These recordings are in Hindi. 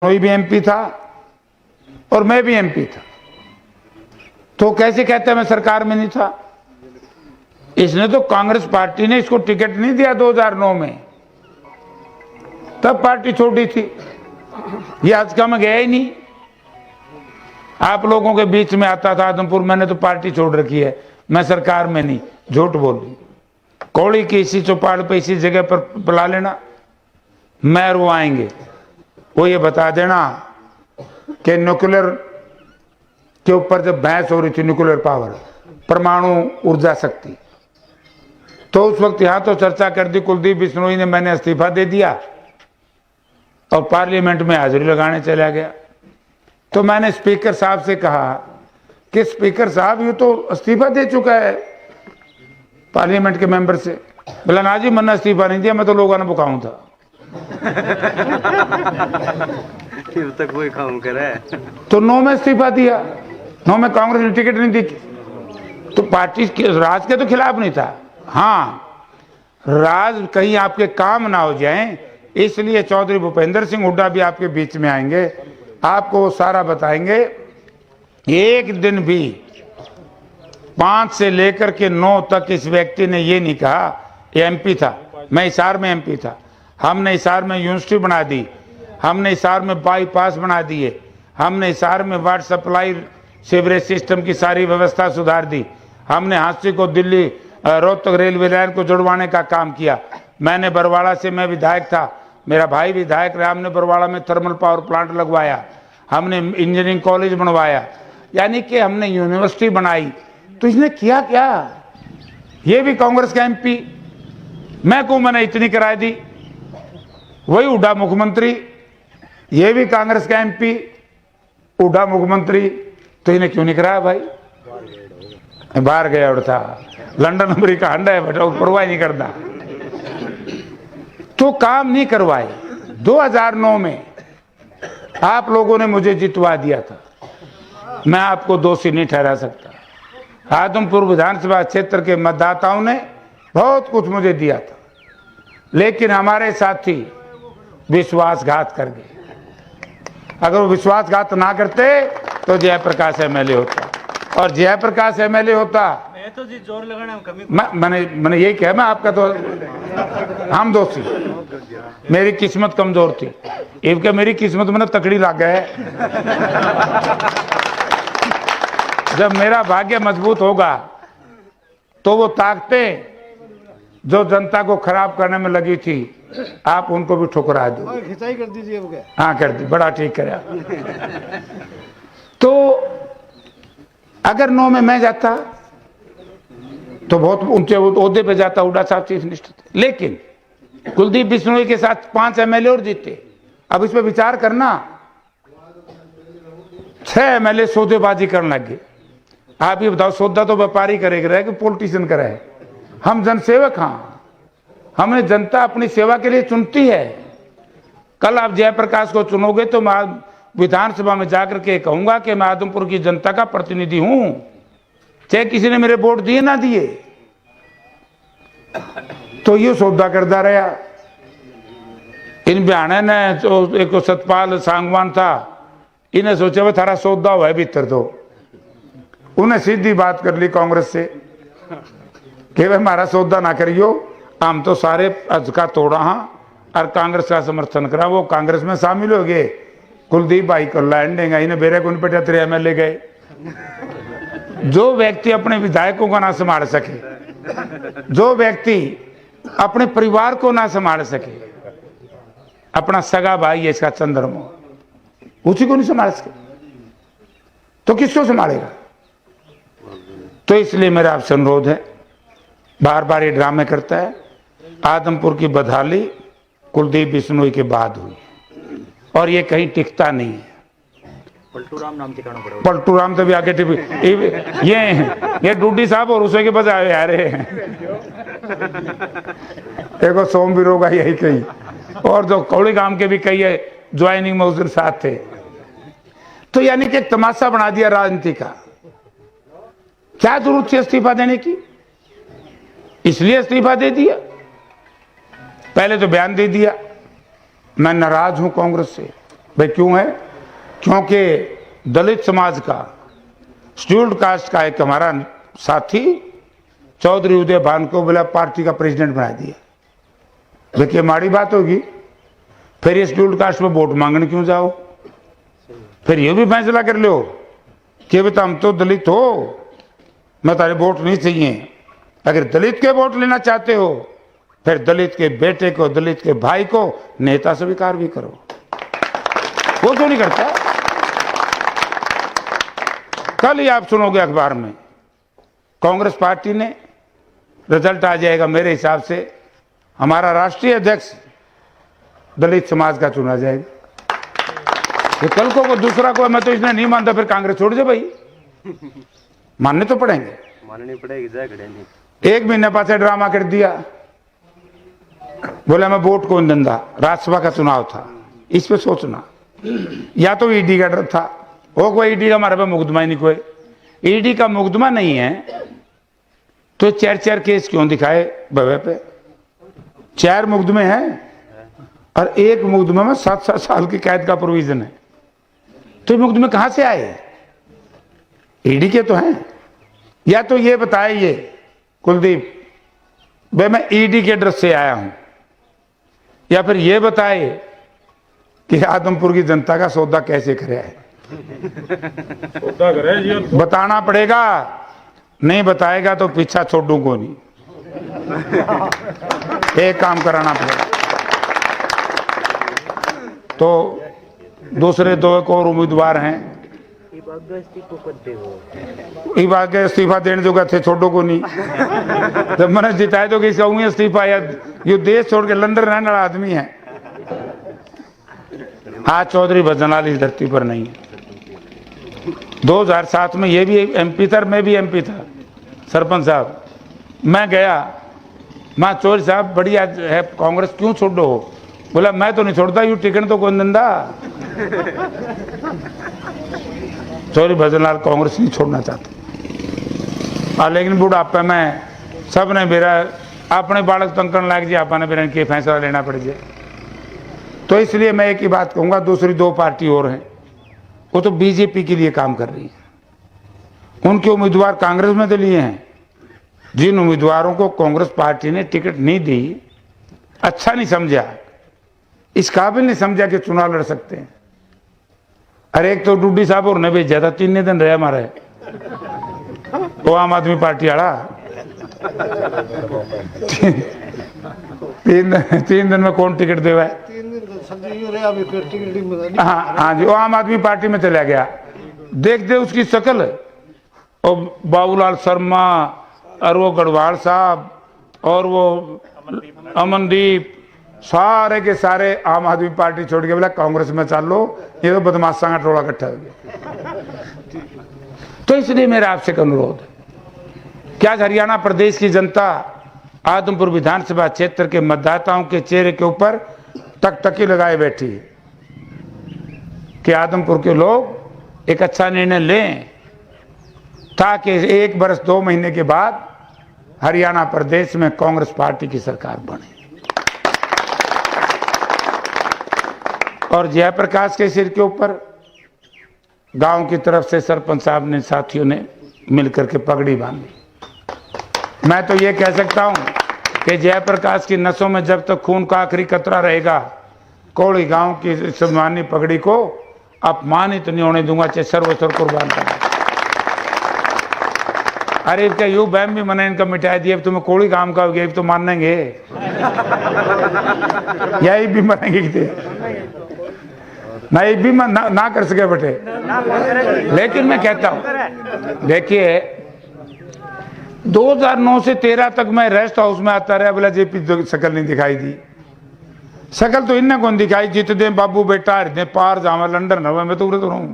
कोई भी एमपी था और मैं भी एमपी था, तो कैसे कहते हैं मैं सरकार में नहीं था। इसने तो कांग्रेस पार्टी ने इसको टिकट नहीं दिया 2009 में, तब पार्टी छोड़ी थी। ये आज का मैं गया ही नहीं, आप लोगों के बीच में आता था आदमपुर, मैंने तो पार्टी छोड़ रखी है, मैं सरकार में नहीं। झूठ बोली, कौड़ी की इसी चौपाल पे इसी जगह पर बुला लेना, मैं वो आएंगे, वो ये बता देना कि न्यूक्लियर के ऊपर जब बहस हो रही थी, न्यूक्लियर पावर, परमाणु ऊर्जा शक्ति, तो उस वक्त यहां तो चर्चा कर दी कुलदीप बिश्नोई ने, मैंने इस्तीफा दे दिया और पार्लियामेंट में हाजिरी लगाने चला गया। तो मैंने स्पीकर साहब से कहा कि स्पीकर साहब ये तो इस्तीफा दे चुका है पार्लियामेंट के मेंबर से। बोला ना जी, मैंने इस्तीफा नहीं दिया, मैं तो लोगों ने बुकाऊं था। तक वही काम करे। तो 9 में इस्तीफा दिया, 9 में कांग्रेस ने टिकट नहीं दी, तो पार्टी राज के तो खिलाफ नहीं था। हाँ, राज कहीं आपके काम ना हो जाए, इसलिए चौधरी भूपेंद्र सिंह हुड्डा भी आपके बीच में आएंगे, आपको वो सारा बताएंगे। एक दिन भी 5 से लेकर के 9 तक इस व्यक्ति ने ये नहीं कहा, एमपी था, मैं हिसार में एमपी था, हमने हिसार में यूनिवर्सिटी बना दी, हमने हिसार में बाईपास बना दिए, हमने हिसार में वाटर सप्लाई सीवरेज सिस्टम की सारी व्यवस्था सुधार दी, हमने हांसी को दिल्ली रोहतक रेलवे लाइन को जुड़वाने का काम किया। मैंने बरवाड़ा से, मैं विधायक था, मेरा भाई विधायक रहा, हमने बरवाड़ा में थर्मल पावर प्लांट लगवाया, हमने इंजीनियरिंग कॉलेज बनवाया, यानी कि हमने यूनिवर्सिटी बनाई। तो इसने किया क्या? ये भी कांग्रेस का एमपी, मैं कहूं मैंने इतनी कराई दी। वही हुड्डा मुख्यमंत्री, ये भी कांग्रेस का एमपी, हुड्डा मुख्यमंत्री, तो इन्हें क्यों नहीं कराया भाई? बाहर गया उड़ता, लंदन अमेरिका अंडा है बेटा, परवाह नहीं करता, तो काम नहीं करवाए। 2009 में आप लोगों ने मुझे जितवा दिया था, मैं आपको दोषी नहीं ठहरा सकता। आदमपुर विधानसभा क्षेत्र के मतदाताओं ने बहुत कुछ मुझे दिया था, लेकिन हमारे साथी विश्वासघात कर गए। अगर वो विश्वासघात ना करते तो जयप्रकाश एमएलए होता, और जयप्रकाश एमएलए होता। मैं तो जी जोर लगाने में कमी, मैंने यही कहा, मैं आपका तो हम दोषी, मेरी किस्मत कमजोर थी, इनके मेरी किस्मत में तकड़ी लग गए। जब मेरा भाग्य मजबूत होगा तो वो ताकतें जो जनता को खराब करने में लगी थी, आप उनको भी ठुकरा दो। खिंचाई कर दीजिए। हाँ कर दी, बड़ा ठीक करे। तो अगर 9 में मैं जाता तो बहुत ऊंचे ओहदे पे जाता, हुड्डा साहब चीफ मिनिस्टर थे, लेकिन कुलदीप बिश्नोई के साथ 5 एमएलए और जीते। अब इस पे विचार करना, 6 एमएलए सौदेबाजी करने लग गए। आप ये बताओ, सौदा तो व्यापारी करेगा कि पॉलिटिशियन करे? हम जनसेवक, हाँ, हमने जनता अपनी सेवा के लिए चुनती है। कल आप जयप्रकाश को चुनोगे तो मैं विधानसभा में जाकर के कहूंगा कि मैं आदमपुर की जनता का प्रतिनिधि हूं, चाहे किसी ने मेरे वोट दिए ना दिए। तो ये सौदा करता रहा। इन बयाने ने जो एक सतपाल सांगवान था, इन्हें सोचा वह थारा सौदा हुआ है भीतर, तो उन्हें सीधी बात कर ली कांग्रेस से कि वह हमारा सौदा ना करियो, हम तो सारे अजका तोड़ा हाँ और कांग्रेस का समर्थन करा। वो कांग्रेस में शामिल हो गए, कुलदीप भाई को लैंड देंगे, इन्हें बेरे को 75 एमएलए गए। जो व्यक्ति अपने विधायकों को ना संभाल सके, जो व्यक्ति अपने परिवार को ना संभाल सके, अपना सगा भाई है इसका चंद्रमा, उसी को नहीं संभाल सके तो किसको संभालेगा? तो इसलिए मेरा आपसे अनुरोध है, बार बार ये ड्रामे करता है। आदमपुर की बदहाली कुलदीप बिश्नोई के बाद हुई और ये कहीं टिकता नहीं है। पलटूराम नाम ठिकाना पड़ा, पलटूराम तो भी आगे ये डूडी साहब और उसे के पास आए यार, देखो सोमवीरों का यही कही, और जो कौड़ी गांव के भी कई है ज्वाइनिंग में उस दिन साथ थे। तो यानी कि एक तमाशा बना दिया राजनीति का। क्या जरूरत थी इस्तीफा देने की? इसलिए इस्तीफा दे दिया। पहले तो बयान दे दिया मैं नाराज हूं कांग्रेस से, भाई क्यों है? क्योंकि दलित समाज का, शेड्यूल्ड कास्ट का एक हमारा साथी चौधरी उदय भान को बोला पार्टी का प्रेसिडेंट बना दिया। देखिए माड़ी बात होगी। फिर ये शेड्यूल्ड कास्ट में वोट मांगने क्यों जाओ? फिर ये भी फैसला कर लो कि बेटा हम तो दलित हो, मैं तारे वोट नहीं चाहिए। अगर दलित के वोट लेना चाहते हो फिर दलित के बेटे को, दलित के भाई को नेता स्वीकार भी करो। वो क्यों नहीं करता? कल ही आप सुनोगे अखबार में कांग्रेस पार्टी ने, रिजल्ट आ जाएगा मेरे हिसाब से, हमारा राष्ट्रीय अध्यक्ष दलित समाज का चुना जाएगा। तो कल को दूसरा कोई, मैं तो इसने नहीं मानता, फिर कांग्रेस छोड़ दे भाई, मानने तो पड़ेंगे, माननी पड़ेगी। जय खड़े नहीं। एक महीने पास ड्रामा कर दिया, बोला मैं वोट कौन देंदा, राज्यसभा का चुनाव था। इस पे सोचना, या तो ईडी का डर था, वो कोई ईडी का हमारे पे मुकदमा ही नहीं, कोई ईडी का मुकदमा नहीं है तो 4-4 केस क्यों दिखाए भवे पे? 4 मुकदमे हैं और एक मुकदमे में 7-7 साल की कैद का प्रोविजन है। तो ये मुकदमे कहां से आए? ईडी के तो हैं। या तो ये बताइए कुलदीप भाई मैं ईडी के ड्रेस से आया हूं, या फिर ये बताए कि आदमपुर की जनता का सौदा कैसे करे है। बताना पड़ेगा, नहीं बताएगा तो पीछा छोड़ू को नहीं। एक काम कराना पड़ेगा। तो दूसरे 2 एक और उम्मीदवार हैं, इस्तीफा देने जो थे छोड़ो को नहीं। जब मैंने जिताए तो किसी कहूंगी इस्तीफा, या ये देश छोड़ के लंदन रहने वाला आदमी है। आज चौधरी भजनलाल इस धरती पर नहीं है। 2007 में ये भी एमपी था, मैं भी एमपी था, सरपंच साहब। मैं गया, मां चौधरी साहब बढ़िया है कांग्रेस, क्यों छोड़ो? बोला मैं तो नहीं छोड़ता, यू टिकट तो कौन देंदा। चौधरी भजनलाल कांग्रेस नहीं छोड़ना चाहते। लेकिन बुढ़ापे में सब ने मेरा अपने बालक तंकन लाग जी, आपने मेरे के फैसला लेना पड़ जाए। तो इसलिए मैं एक ही बात कहूंगा, दूसरी 2 पार्टी और हैं, वो तो बीजेपी के लिए काम कर रही है। उनके उम्मीदवार कांग्रेस में तो लिए हैं। जिन उम्मीदवारों को कांग्रेस पार्टी ने टिकट नहीं दी, अच्छा नहीं समझा, इस काबिल नहीं समझा कि चुनाव लड़ सकते हैं। अरे एक तो डूडी साहब और ने भेजा था, 3 दिन रहे हमारे, वो आम आदमी पार्टी वाला। 3 दिन में कौन टिकट देवा है? हाँ जी, वो आम आदमी पार्टी में चला गया। देख दे उसकी शक्ल, और बाबूलाल शर्मा और वो गढ़वाल साहब और वो अमनदीप, सारे के सारे आम आदमी पार्टी छोड़ के बोला कांग्रेस में चल लो, ये तो बदमाशा का टोला इकट्ठा हो गया। तो इसलिए मेरा आपसे अनुरोध है, क्या हरियाणा प्रदेश की जनता आदमपुर विधानसभा क्षेत्र के मतदाताओं के चेहरे के ऊपर टकटकी लगाए बैठी है कि आदमपुर के लोग एक अच्छा निर्णय लें, ताकि 1 वर्ष 2 महीने के बाद हरियाणा प्रदेश में कांग्रेस पार्टी की सरकार बने। और जयप्रकाश के सिर के ऊपर गांव की तरफ से सरपंच साहब ने, साथियों ने मिलकर के पगड़ी बांधी। मैं तो ये कह सकता हूं कि जयप्रकाश की नसों में जब तक खून का आखिरी कतरा रहेगा, कोड़ी गांव की सम्मानी पगड़ी को अपमानित नहीं होने दूंगा, चाहे सर्वस्व कुर्बान करना। अरे इसका यू बैम भी मैंने इनका मिटाई दिया, अब तुम्हें कोड़ी काम का हो गया, तो मानेंगे यही भी मानेंगे नहीं भी ना कर सके बेटे। लेकिन मैं कहता हूं, देखिए 2009 से 13 तक मैं रेस्ट हाउस में आता रहा, बोला जेपी शकल नहीं दिखाई दी। शकल तो इन्हें कौन दिखाई, जीत दे बाबू बेटा हृदय पार जावा लंदन रहा, मैं तो उड़े तो रहूं।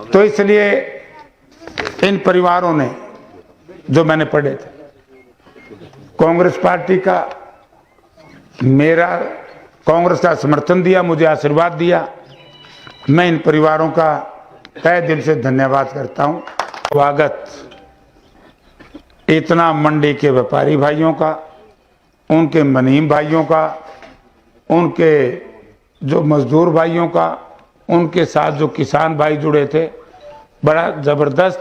तो इसलिए इन परिवारों ने, जो मैंने पढ़े थे, कांग्रेस पार्टी का, मेरा कांग्रेस का समर्थन दिया, मुझे आशीर्वाद दिया। मैं इन परिवारों का तहे दिल से धन्यवाद करता हूं। स्वागत इतना मंडी के व्यापारी भाइयों का, उनके मनीम भाइयों का, उनके जो मजदूर भाइयों का, उनके साथ जो किसान भाई जुड़े थे, बड़ा जबरदस्त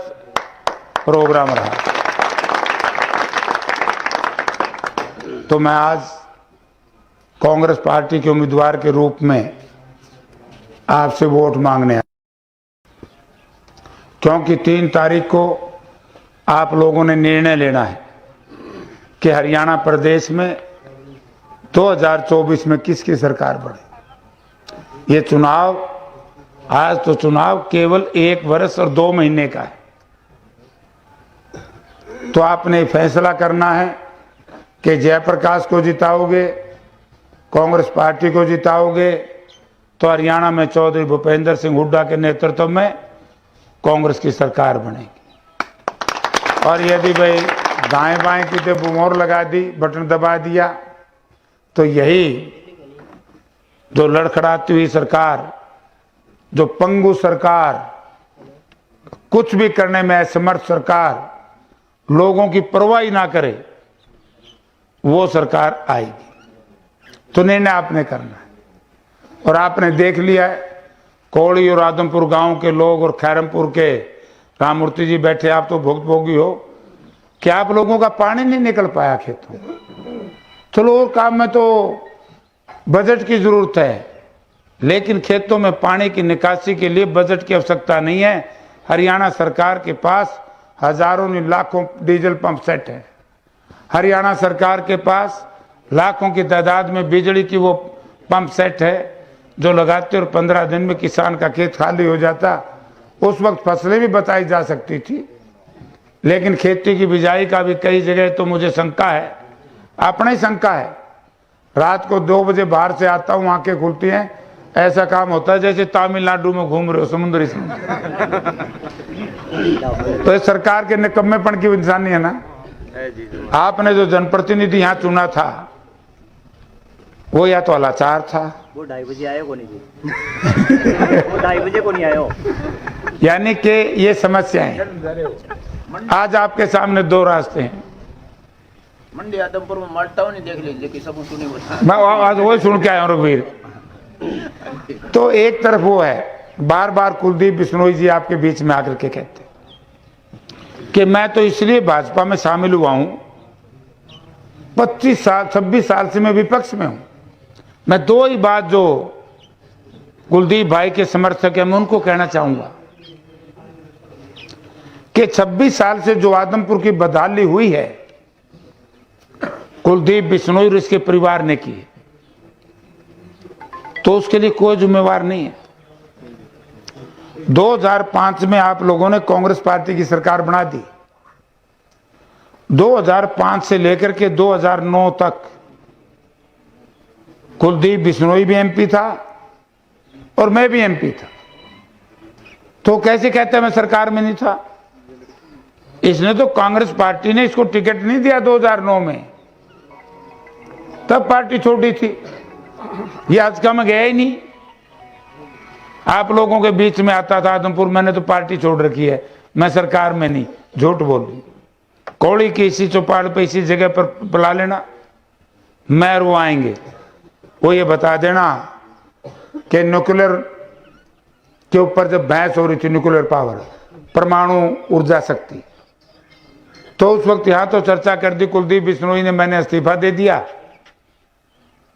प्रोग्राम रहा। तो मैं आज कांग्रेस पार्टी के उम्मीदवार के रूप में आपसे वोट मांगने आया, क्योंकि 3 तारीख को आप लोगों ने निर्णय लेना है कि हरियाणा प्रदेश में 2024 में किसकी सरकार बने। ये चुनाव, आज तो चुनाव केवल 1 वर्ष और 2 महीने का है। तो आपने फैसला करना है कि जयप्रकाश को जिताओगे, कांग्रेस पार्टी को जिताओगे, तो हरियाणा में चौधरी भूपेंद्र सिंह हुड्डा के नेतृत्व में कांग्रेस की सरकार बनेगी। और यदि भाई दाएं बाएं की जब मोहर लगा दी, बटन दबा दिया, तो यही जो लड़खड़ाती हुई सरकार, जो पंगु सरकार, कुछ भी करने में असमर्थ सरकार, लोगों की परवाह ना करे, वो सरकार आएगी। तो निर्णय आपने करना है। और आपने देख लिया है, कौड़ी और आदमपुर गांव के लोग और खैरमपुर के राममूर्ति जी बैठे, आप तो भुगतभोगी हो कि आप लोगों का पानी नहीं निकल पाया खेतों। चलो और काम में तो बजट की जरूरत है, लेकिन खेतों में पानी की निकासी के लिए बजट की आवश्यकता नहीं है। हरियाणा सरकार के पास हजारों नहीं लाखों डीजल पंप सेट है। हरियाणा सरकार के पास लाखों की तादाद में बिजली की वो पंप सेट है जो लगाते और 15 दिन में किसान का खेत खाली हो जाता। उस वक्त फसलें भी बताई जा सकती थी, लेकिन खेती की बिजाई का भी कई जगह तो मुझे शंका है, अपना ही शंका है। रात को 2 बजे बाहर से आता हूँ, आंखें खुलती हैं, ऐसा काम होता है जैसे तमिलनाडु में घूम रहे हो समुद्री से। तो इस सरकार के निकम्मेपन की निशानी है ना। आपने जो जनप्रतिनिधि यहाँ चुना था, वो या तो अलाचार था, वो 2:30 बजे आए को नहीं जी। वो 2:30 बजे को नहीं आयो। यानी कि ये समस्याएं। आज आपके सामने 2 रास्ते हैं। मंडी आदमपुर में मरता नहीं देख लीजिए कि सब सुनी बता। मैं आज वही सुन के आया हूँ रघुवीर। तो एक तरफ वो है, बार बार कुलदीप बिश्नोई जी आपके बीच में आकर के कहते कि मैं तो इसलिए भाजपा में शामिल हुआ हूं, 25 साल 26 साल से मैं विपक्ष में हूं। मैं 2 ही बात जो कुलदीप भाई के समर्थक हैं, मैं उनको कहना चाहूंगा कि 26 साल से जो आदमपुर की बदहाली हुई है, कुलदीप बिश्नोई और इसके परिवार ने की, तो उसके लिए कोई जिम्मेवार नहीं है। 2005 में आप लोगों ने कांग्रेस पार्टी की सरकार बना दी। 2005 से लेकर के 2009 तक कुलदीप बिश्नोई भी एमपी था और मैं भी एमपी था। तो कैसे कहते हैं मैं सरकार में नहीं था? इसने तो कांग्रेस पार्टी ने इसको टिकट नहीं दिया 2009 में, तब पार्टी छोड़ी थी। ये आज का मैं गया ही नहीं, आप लोगों के बीच में आता था आदमपुर। मैंने तो पार्टी छोड़ रखी है, मैं सरकार में नहीं। झूठ बोल रही। कौड़ी की इसी चौपाड़ पे इसी जगह पर बुला लेना, मैं और वो आएंगे, वो ये बता देना कि न्यूक्लियर के ऊपर जब बहस हो रही थी, न्यूक्लियर पावर, परमाणु ऊर्जा शक्ति, तो उस वक्त यहां तो चर्चा कर दी कुलदीप बिश्नोई ने, मैंने इस्तीफा दे दिया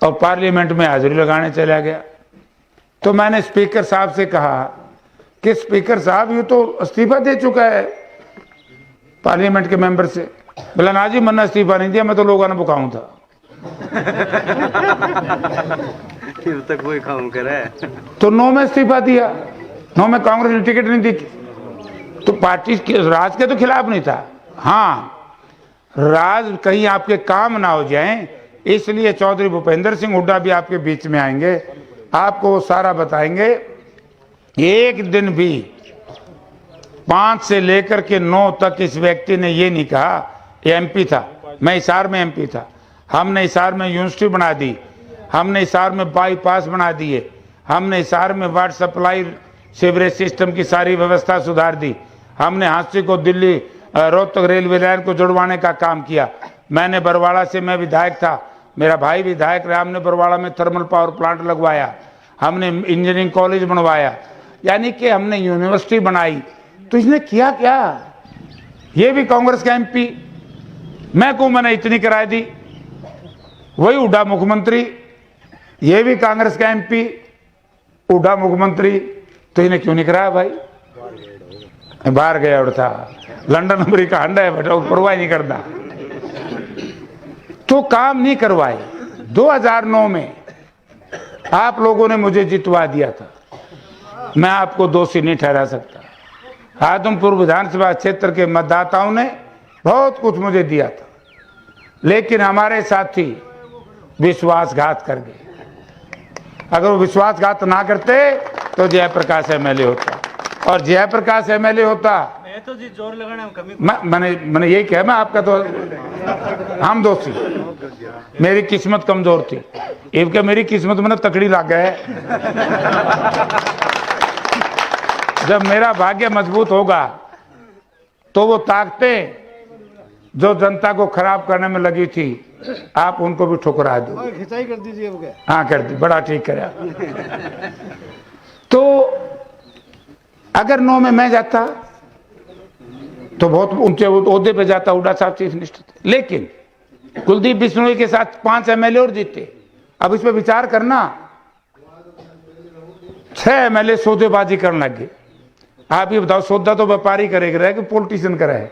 और पार्लियामेंट में हाजिरी लगाने चला गया। तो मैंने स्पीकर साहब से कहा कि स्पीकर साहब ये तो इस्तीफा दे चुका है पार्लियामेंट के मेंबर से। बोला ना जी, मैंने इस्तीफा नहीं दिया, मैं तो लोगों ने बुकाऊं था। तक वही काम करे। तो 9 में इस्तीफा दिया, 9 में कांग्रेस ने टिकट नहीं दी। तो पार्टी के राज के तो खिलाफ नहीं था। हाँ, राज कहीं आपके काम ना हो जाए, इसलिए चौधरी भूपेंद्र सिंह हुड्डा भी आपके बीच में आएंगे, आपको वो सारा बताएंगे। एक दिन भी 5 से लेकर के 9 तक इस व्यक्ति ने ये नहीं कहा, ये एमपी था, मैं हिसार में एमपी था, हमने हिसार में यूनिवर्सिटी बना दी, हमने हिसार में बाईपास बना दिए, हमने हिसार में वाटर सप्लाई सीवरेज सिस्टम की सारी व्यवस्था सुधार दी, हमने हांसी को दिल्ली रोहतक रेलवे लाइन को जुड़वाने का काम किया। मैंने बरवाड़ा से, मैं विधायक था, मेरा भाई विधायक रहा, हमने बरवाड़ा में थर्मल पावर प्लांट लगवाया। हमने इंजीनियरिंग कॉलेज बनवाया, यानी कि हमने यूनिवर्सिटी बनाई। तो इसने किया क्या? ये भी कांग्रेस का एमपी, मैं कहूं मैंने इतनी किराए दी। वही हुड्डा मुख्यमंत्री, ये भी कांग्रेस का एमपी, हुड्डा मुख्यमंत्री, तो इन्हें क्यों नहीं कराया भाई? बाहर गया उड़ता, लंदन अमेरिका अंडा है बेटा, परवाह नहीं करता। तो काम नहीं करवाए। 2009 में आप लोगों ने मुझे जितवा दिया था, मैं आपको दोषी नहीं ठहरा सकता। आदमपुर विधानसभा क्षेत्र के मतदाताओं ने बहुत कुछ मुझे दिया था, लेकिन हमारे साथी विश्वासघात कर गए। अगर वो विश्वासघात ना करते तो जयप्रकाश एमएलए होता, और जयप्रकाश एमएलए होता। मैं तो जी जोर लगाना कमी मैंने यही कहा, मैं आपका तो हम दोषी, मेरी किस्मत कमजोर थी। इनके मेरी किस्मत में तकड़ी लग गए। जब मेरा भाग्य मजबूत होगा तो वो ताकतें जो जनता को खराब करने में लगी थी, आप उनको भी ठुकरा दो। खिंचाई कर दीजिए। हाँ कर दी, बड़ा ठीक कराया। तो अगर 9 में मैं जाता तो बहुत ऊंचे ओहदे पे जाता, हुड्डा साहब चीफ मिनिस्टर थे। लेकिन कुलदीप बिश्नोई के साथ 5 एमएलए और जीते। अब इस पे विचार करना, 6 एमएलए सौदेबाजी करने लग गए। आप ये बताओ, सौदा तो व्यापारी करेगा कि पॉलिटिशियन करे?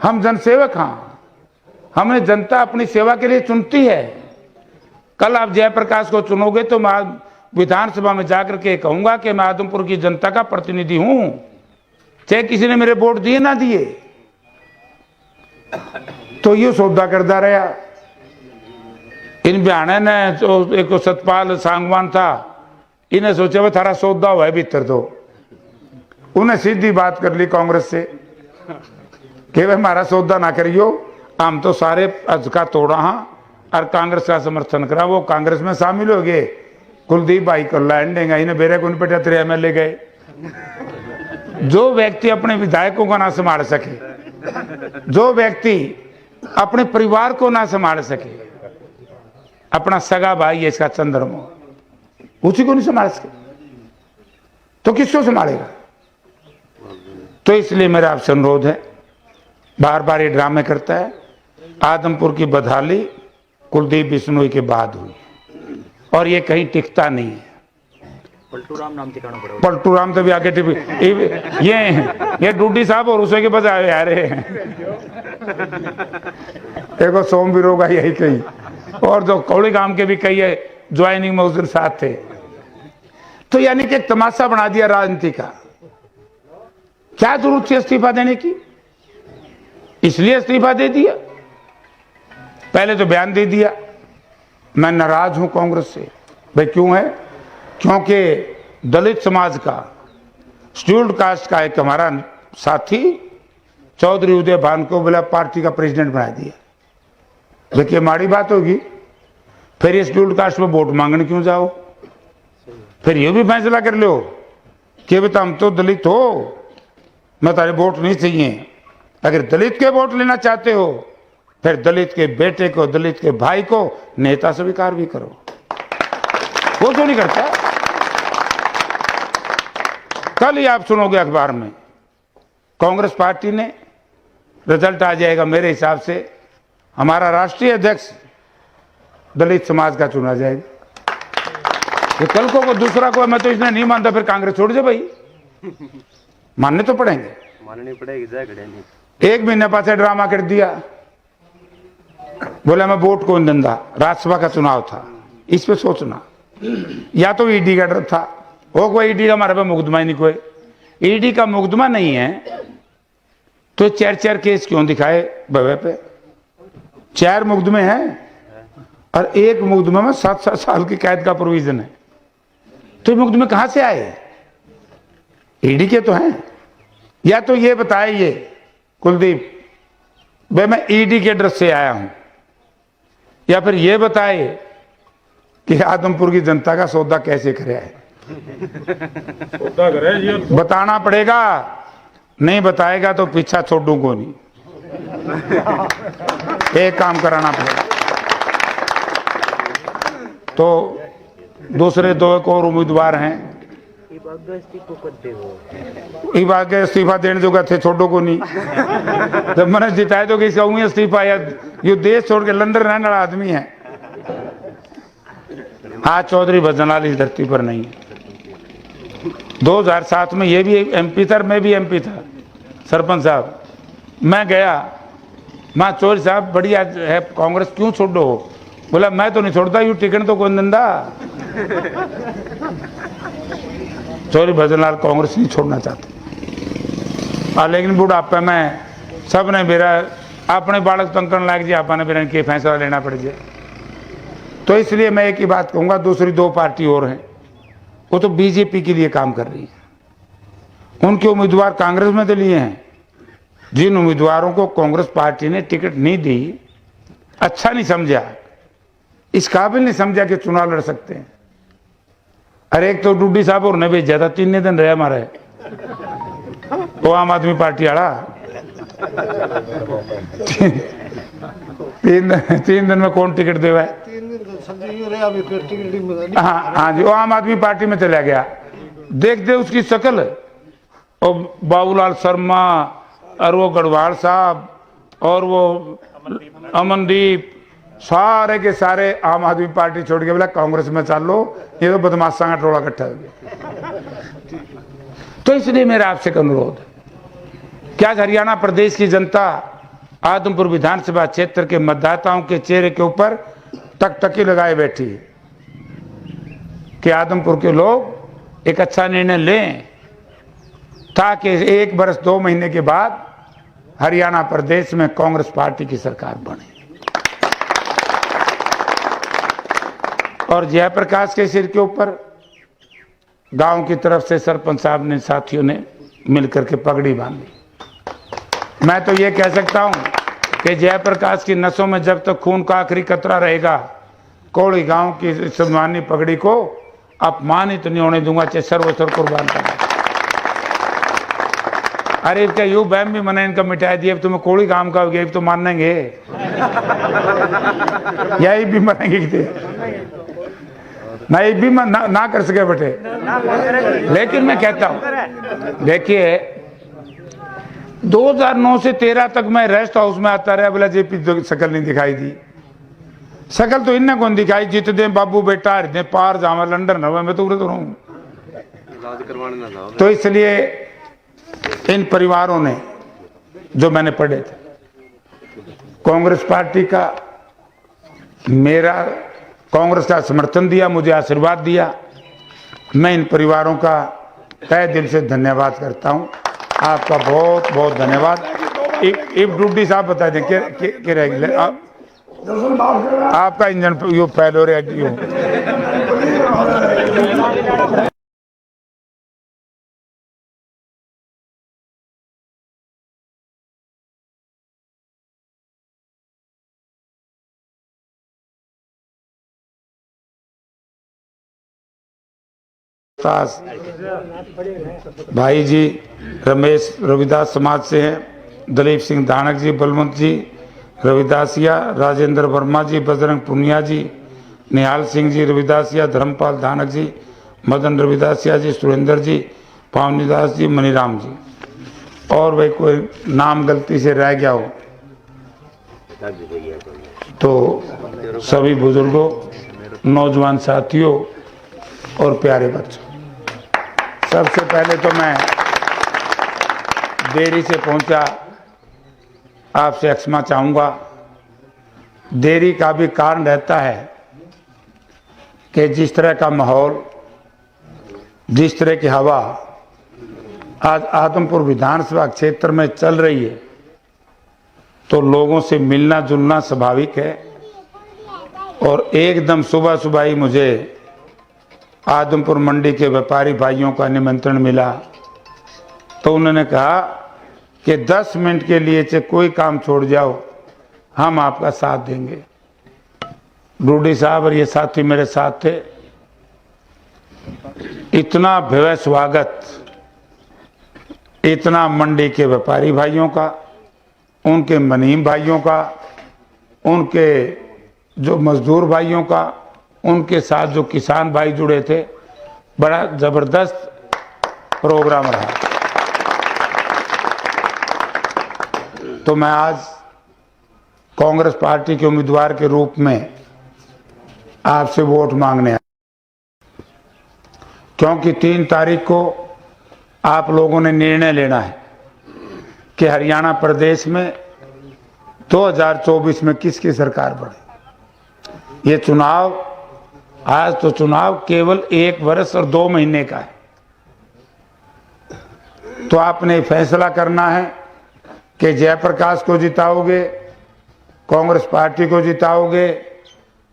हम जनसेवक, हाँ, हमने जनता अपनी सेवा के लिए चुनती है। कल आप जयप्रकाश को चुनोगे तो मैं विधानसभा में जाकर के कहूंगा कि मैं आदमपुर की जनता का प्रतिनिधि हूं, चाहे किसी ने मेरे वोट दिए ना दिए। तो ये सौदा करता रहा। इन बयाने ने तो एक सतपाल सांगवान था, इन्हें सोचा वो थारा सौदा हुआ है भीतर। तो उन्हें सीधी बात कर ली कांग्रेस से कि भाई हमारा सौदा ना करियो, हम तो सारे अजका तोड़ा हाँ और कांग्रेस का समर्थन करा। वो कांग्रेस में शामिल हो गए। कुलदीप भाई को लैंड देंगे, इन्हें बेरे को 73 एमएलए गए। जो व्यक्ति अपने विधायकों को ना संभाल सके, जो व्यक्ति अपने परिवार को ना संभाल सके, अपना सगा भाई है इसका चंद्रमा, उसी को नहीं संभाल सके तो किसको संभालेगा? तो इसलिए मेरा आपसे अनुरोध है, बार बार ये ड्रामे करता है। आदमपुर की बदहाली कुलदीप बिश्नोई के बाद हुई और ये कहीं टिकता नहीं है। पलटू राम नाम ठिकाना पड़ेगा। पलटू राम तो भी आगे ये डूडी साहब और उसे के बजाय आ रहे हैं। देखो सोम भी रोगा यही कही, और जो कौड़ी गांव के भी कई है ज्वाइनिंग में उस दिन साथ थे। तो यानी कि एक तमाशा बना दिया राजनीति का। क्या जरूरत थी इस्तीफा देने की? इसलिए इस्तीफा दे दिया। पहले तो बयान दे दिया मैं नाराज हूं कांग्रेस से। भाई क्यों है? क्योंकि दलित समाज का, शेड्यूल्ड कास्ट का एक हमारा साथी चौधरी उदय भान को बोला पार्टी का प्रेसिडेंट बना दिया। देखिए माड़ी बात होगी। फिर ये शेड्यूल्ड कास्ट में वोट मांगने क्यों जाओ? फिर ये भी फैसला कर लो कि बेटा हम तो दलित हो, मैं तारे वोट नहीं चाहिए। अगर दलित के वोट लेना चाहते हो फिर दलित के बेटे को, दलित के भाई को नेता स्वीकार भी करो। वो क्यों नहीं करता? कल ही आप सुनोगे अखबार में, कांग्रेस पार्टी ने रिजल्ट आ जाएगा। मेरे हिसाब से हमारा राष्ट्रीय अध्यक्ष दलित समाज का चुना जाएगा। ये कल को दूसरा कोई, मैं तो इसने नहीं मानता, फिर कांग्रेस छोड़ दे भाई, मानने तो पड़ेंगे। माननी पड़ेगी। नहीं 1 महीने पास ड्रामा कर दिया, बोला मैं वोट कौन दंदा। राज्यसभा का चुनाव था, इस पे सोचना। या तो ईडी का डर था, हो कोई ईडी का हमारे पे मुकदमा ही नहीं, कोई ईडी का मुकदमा नहीं है तो 4 केस क्यों दिखाए भवे पे? 4 मुकदमे हैं और 1 मुकदमे में 7 साल की कैद का प्रोविजन है। तो ये मुकदमे कहां से आए? ईडी के तो हैं। या तो ये बताए ये कुलदीप भाई मैं ईडी के डर से आया हूं, या फिर ये बताए कि आदमपुर की जनता का सौदा कैसे करे है। सौदा करे बताना पड़ेगा, नहीं बताएगा तो पीछा छोड़ूंगा नहीं। एक काम कराना पड़ेगा। तो दूसरे 2 एक और उम्मीदवार हैं। ई बात के इस्तीफा देने जो थे छोटो को नहीं जब मैंने जिताए तो किसी कहूँ इस्तीफा या ये देश छोड़ के लंदन रहने वाला आदमी है। आज चौधरी भजनलाल इस धरती पर नहीं है। 2007 में ये भी एमपी था, मैं भी एमपी था, सरपंच साहब। मैं गया, माँ चौधरी साहब बढ़िया है कांग्रेस क्यों छोड़ दो? बोला मैं तो नहीं छोड़ता, यू टिकट तो कौन दंदा। चौधरी भजनलाल कांग्रेस नहीं छोड़ना चाहते। लेकिन बुढ़ापे में सब ने मेरा अपने बालक तंकन लाग जी आपने मेरा इनके फैसला लेना पड़ गया। तो इसलिए मैं एक ही बात कहूंगा, दूसरी 2 पार्टी और हैं, वो तो बीजेपी के लिए काम कर रही है। उनके उम्मीदवार कांग्रेस में तो लिए हैं। जिन उम्मीदवारों को कांग्रेस पार्टी ने टिकट नहीं दी, अच्छा नहीं समझा, इस काबिल नहीं समझा कि चुनाव लड़ सकते हैं। अरे एक तो डुड्डी साहब और ने भेजा था, 3 दिन रहे हमारे, वो आम आदमी पार्टी वाला। 3 दिन में कौन टिकट देवा है? हाँ जी, वो आम आदमी पार्टी में चला गया। देख दे उसकी शक्ल, और बाबूलाल शर्मा और वो गढ़वाल साहब और वो अमनदीप, सारे के सारे आम आदमी पार्टी छोड़ के बोला कांग्रेस में चल लो, ये तो बदमाशा का टोला इकट्ठा हो गया। तो इसलिए मेरा आपसे अनुरोध है कि आज हरियाणा प्रदेश की जनता आदमपुर विधानसभा क्षेत्र के मतदाताओं के चेहरे के ऊपर टकटकी लगाए बैठी है कि आदमपुर के लोग एक अच्छा निर्णय लें, ताकि 1 वर्ष 2 महीने के बाद हरियाणा प्रदेश में कांग्रेस पार्टी की सरकार बने। और जयप्रकाश के सिर के ऊपर गांव की तरफ से सरपंच साहब ने, साथियों ने मिलकर के पगड़ी बांधी। मैं तो ये कह सकता हूं कि जयप्रकाश की नसों में जब तक खून का आखिरी कतरा रहेगा, कोड़ी गांव की सम्मानी पगड़ी को अपमानित नहीं होने दूंगा, चाहे सर्वस्व कुर्बान करना। अरे इसका यू बैम भी मैंने इनका मिटाई दिया, तुम्हें कोड़ी काम का हो गया, तो मानेंगे यही भी मरेंगे नहीं भी ना कर सके बेटे। लेकिन मैं कहता हूं, देखिए 2009 से 13 तक मैं रेस्ट हाउस में आता रहा, बोला जेपी शकल नहीं दिखाई दी। शकल तो इन्हें कौन दिखाई, जीत दे बाबू बेटा दे पार जावा लंदन हवा, मैं तो उड़े तो रहूं। तो इसलिए इन परिवारों ने, जो मैंने पढ़े थे, कांग्रेस पार्टी का, मेरा कांग्रेस का समर्थन दिया, मुझे आशीर्वाद दिया। मैं इन परिवारों का तहे दिल से धन्यवाद करता हूं। आपका बहुत बहुत धन्यवाद। इफ डूडी साहब बता दें कि रह आपका इंजन यो फैल हो रहा है। भाई जी रमेश रविदास समाज से हैं, दलीप सिंह धानक जी, बलवंत जी रविदासिया, राजेंद्र वर्मा जी, बजरंग पुनिया जी, निहाल सिंह जी रविदासिया, धर्मपाल धानक जी, मदन रविदासिया जी, सुरेंद्र जी, पावनीदास जी, मनीराम जी। और भाई कोई नाम गलती से रह गया हो तो सभी बुजुर्गों, नौजवान साथियों और प्यारे बच्चों, सबसे पहले तो मैं देरी से पहुंचा, आपसे क्षमा चाहूँगा। देरी का भी कारण रहता है कि जिस तरह का माहौल, जिस तरह की हवा आज आदमपुर विधानसभा क्षेत्र में चल रही है, तो लोगों से मिलना जुलना स्वाभाविक है। और एकदम सुबह सुबह ही मुझे आदमपुर मंडी के व्यापारी भाइयों का निमंत्रण मिला, तो उन्होंने कहा कि 10 मिनट के लिए चाहे कोई काम छोड़ जाओ, हम आपका साथ देंगे। डूडी साहब और ये साथी मेरे साथ थे। इतना भव्य स्वागत, इतना मंडी के व्यापारी भाइयों का, उनके मनीम भाइयों का, उनके जो मजदूर भाइयों का, उनके साथ जो किसान भाई जुड़े थे, बड़ा जबरदस्त प्रोग्राम रहा। तो मैं आज कांग्रेस पार्टी के उम्मीदवार के रूप में आपसे वोट मांगने आया, क्योंकि 3 तारीख को आप लोगों ने निर्णय लेना है कि हरियाणा प्रदेश में 2024 में किसकी सरकार बने। ये चुनाव, आज तो चुनाव केवल 1 वर्ष और 2 महीने का है। तो आपने फैसला करना है कि जयप्रकाश को जिताओगे, कांग्रेस पार्टी को जिताओगे,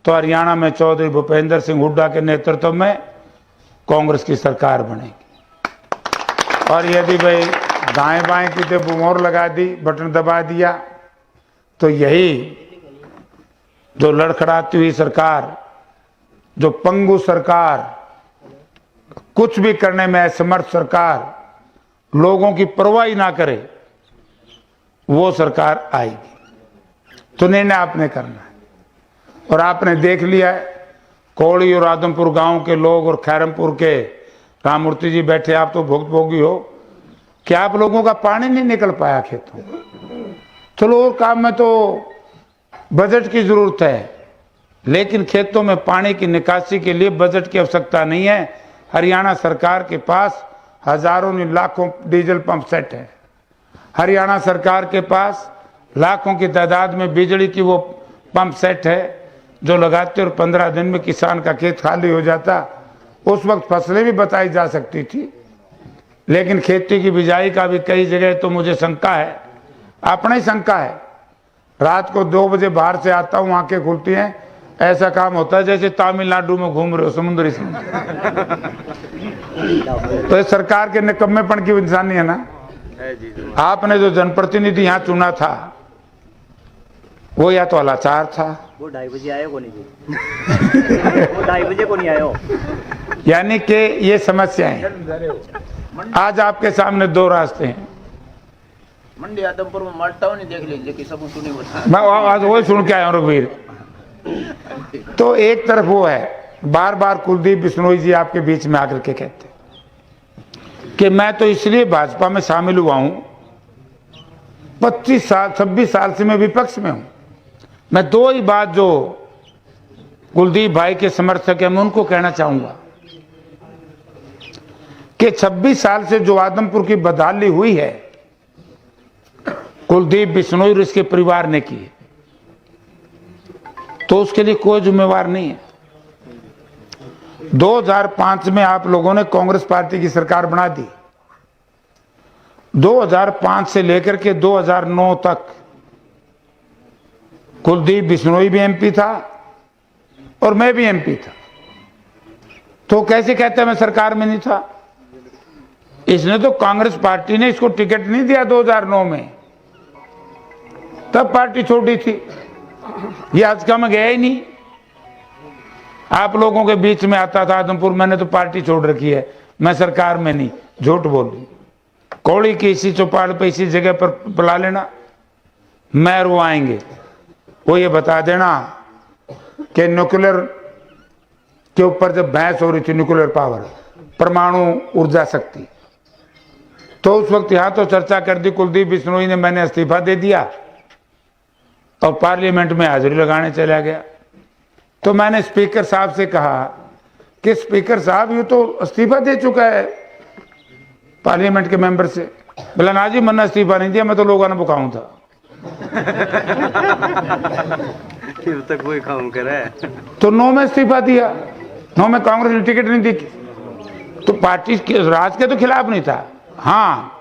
तो हरियाणा में चौधरी भूपेंद्र सिंह हुड्डा के नेतृत्व में कांग्रेस की सरकार बनेगी। और यदि भाई दाएं बाएं की तो मोहर लगा दी, बटन दबा दिया, तो यही जो लड़खड़ाती हुई सरकार, जो पंगु सरकार, कुछ भी करने में असमर्थ सरकार, लोगों की परवाह ही ना करे, वो सरकार आएगी। तो निर्णय आपने करना है। और आपने देख लिया है, कौड़ी और आदमपुर गांव के लोग और खैरमपुर के राममूर्ति जी बैठे, आप तो भुगतभोगी हो कि आप लोगों का पानी नहीं निकल पाया खेतों में। चलो और काम में तो बजट की जरूरत है, लेकिन खेतों में पानी की निकासी के लिए बजट की आवश्यकता नहीं है। हरियाणा सरकार के पास हजारों नहीं लाखों डीजल पंप सेट है। हरियाणा सरकार के पास लाखों की तादाद में बिजली की वो पंप सेट है जो लगाते और 15 दिन में किसान का खेत खाली हो जाता। उस वक्त फसलें भी बताई जा सकती थी, लेकिन खेती की बिजाई का भी कई जगह तो मुझे शंका है, अपना ही शंका है। रात को 2 बजे बाहर से आता हूँ, आंखें खुलती हैं, ऐसा काम होता है जैसे तमिलनाडु में घूम रहे हो समुद्री से। तो इस सरकार के निकम्मेपन की इंसानी है ना। आपने जो जनप्रतिनिधि यहाँ चुना था वो या तो अलाचार था, वो 2:30 बजे आए को नहीं जी। वो 2:30 बजे को नहीं आए हो। यानी कि ये समस्याएं हैं। आज आपके सामने 2 रास्ते हैं। मंडी आदमपुर में माल्टा नहीं देख लीजिए कि सब सुनी होता मैं आज वही सुन के आया हूँ रघुवीर। तो एक तरफ वो है, बार बार कुलदीप बिश्नोई जी आपके बीच में आकर के कहते कि मैं तो इसलिए भाजपा में शामिल हुआ हूं, 25 साल 26 साल से मैं विपक्ष में हूं। मैं 2 ही बात जो कुलदीप भाई के समर्थक हैं मैं उनको कहना चाहूंगा कि 26 साल से जो आदमपुर की बदहाली हुई है कुलदीप बिश्नोई और इसके परिवार ने की, तो उसके लिए कोई जिम्मेवार नहीं है। 2005 में आप लोगों ने कांग्रेस पार्टी की सरकार बना दी। 2005 से लेकर के 2009 तक कुलदीप बिश्नोई भी एमपी था और मैं भी एमपी था। तो कैसे कहते हैं मैं सरकार में नहीं था? इसने तो कांग्रेस पार्टी ने इसको टिकट नहीं दिया 2009 में, तब पार्टी छोड़ी थी। ये आज का मैं गया ही नहीं। आप लोगों के बीच में आता था आदमपुर, मैंने तो पार्टी छोड़ रखी है, मैं सरकार में नहीं, झूठ बोली। कौड़ी की इसी चौपाल पे इसी जगह पर बुला लेना, मैं वो आएंगे, वो ये बता देना कि न्यूक्लियर के ऊपर जब बहस हो रही थी, न्यूक्लियर पावर, परमाणु ऊर्जा शक्ति, तो उस वक्त यहां तो चर्चा कर दी कुलदीप बिश्नोई ने, मैंने इस्तीफा दे दिया और पार्लियामेंट में हाजिरी लगाने चला गया। तो मैंने स्पीकर साहब से कहा कि स्पीकर साहब ये तो इस्तीफा दे चुका है पार्लियामेंट के मेंबर से। बोला ना जी मैंने इस्तीफा नहीं दिया, मैं तो लोगों ने बुकाऊं था। तक कोई काम करे तो 9 में इस्तीफा दिया, 9 में कांग्रेस ने टिकट नहीं दी। तो पार्टी राज के तो खिलाफ नहीं था, हाँ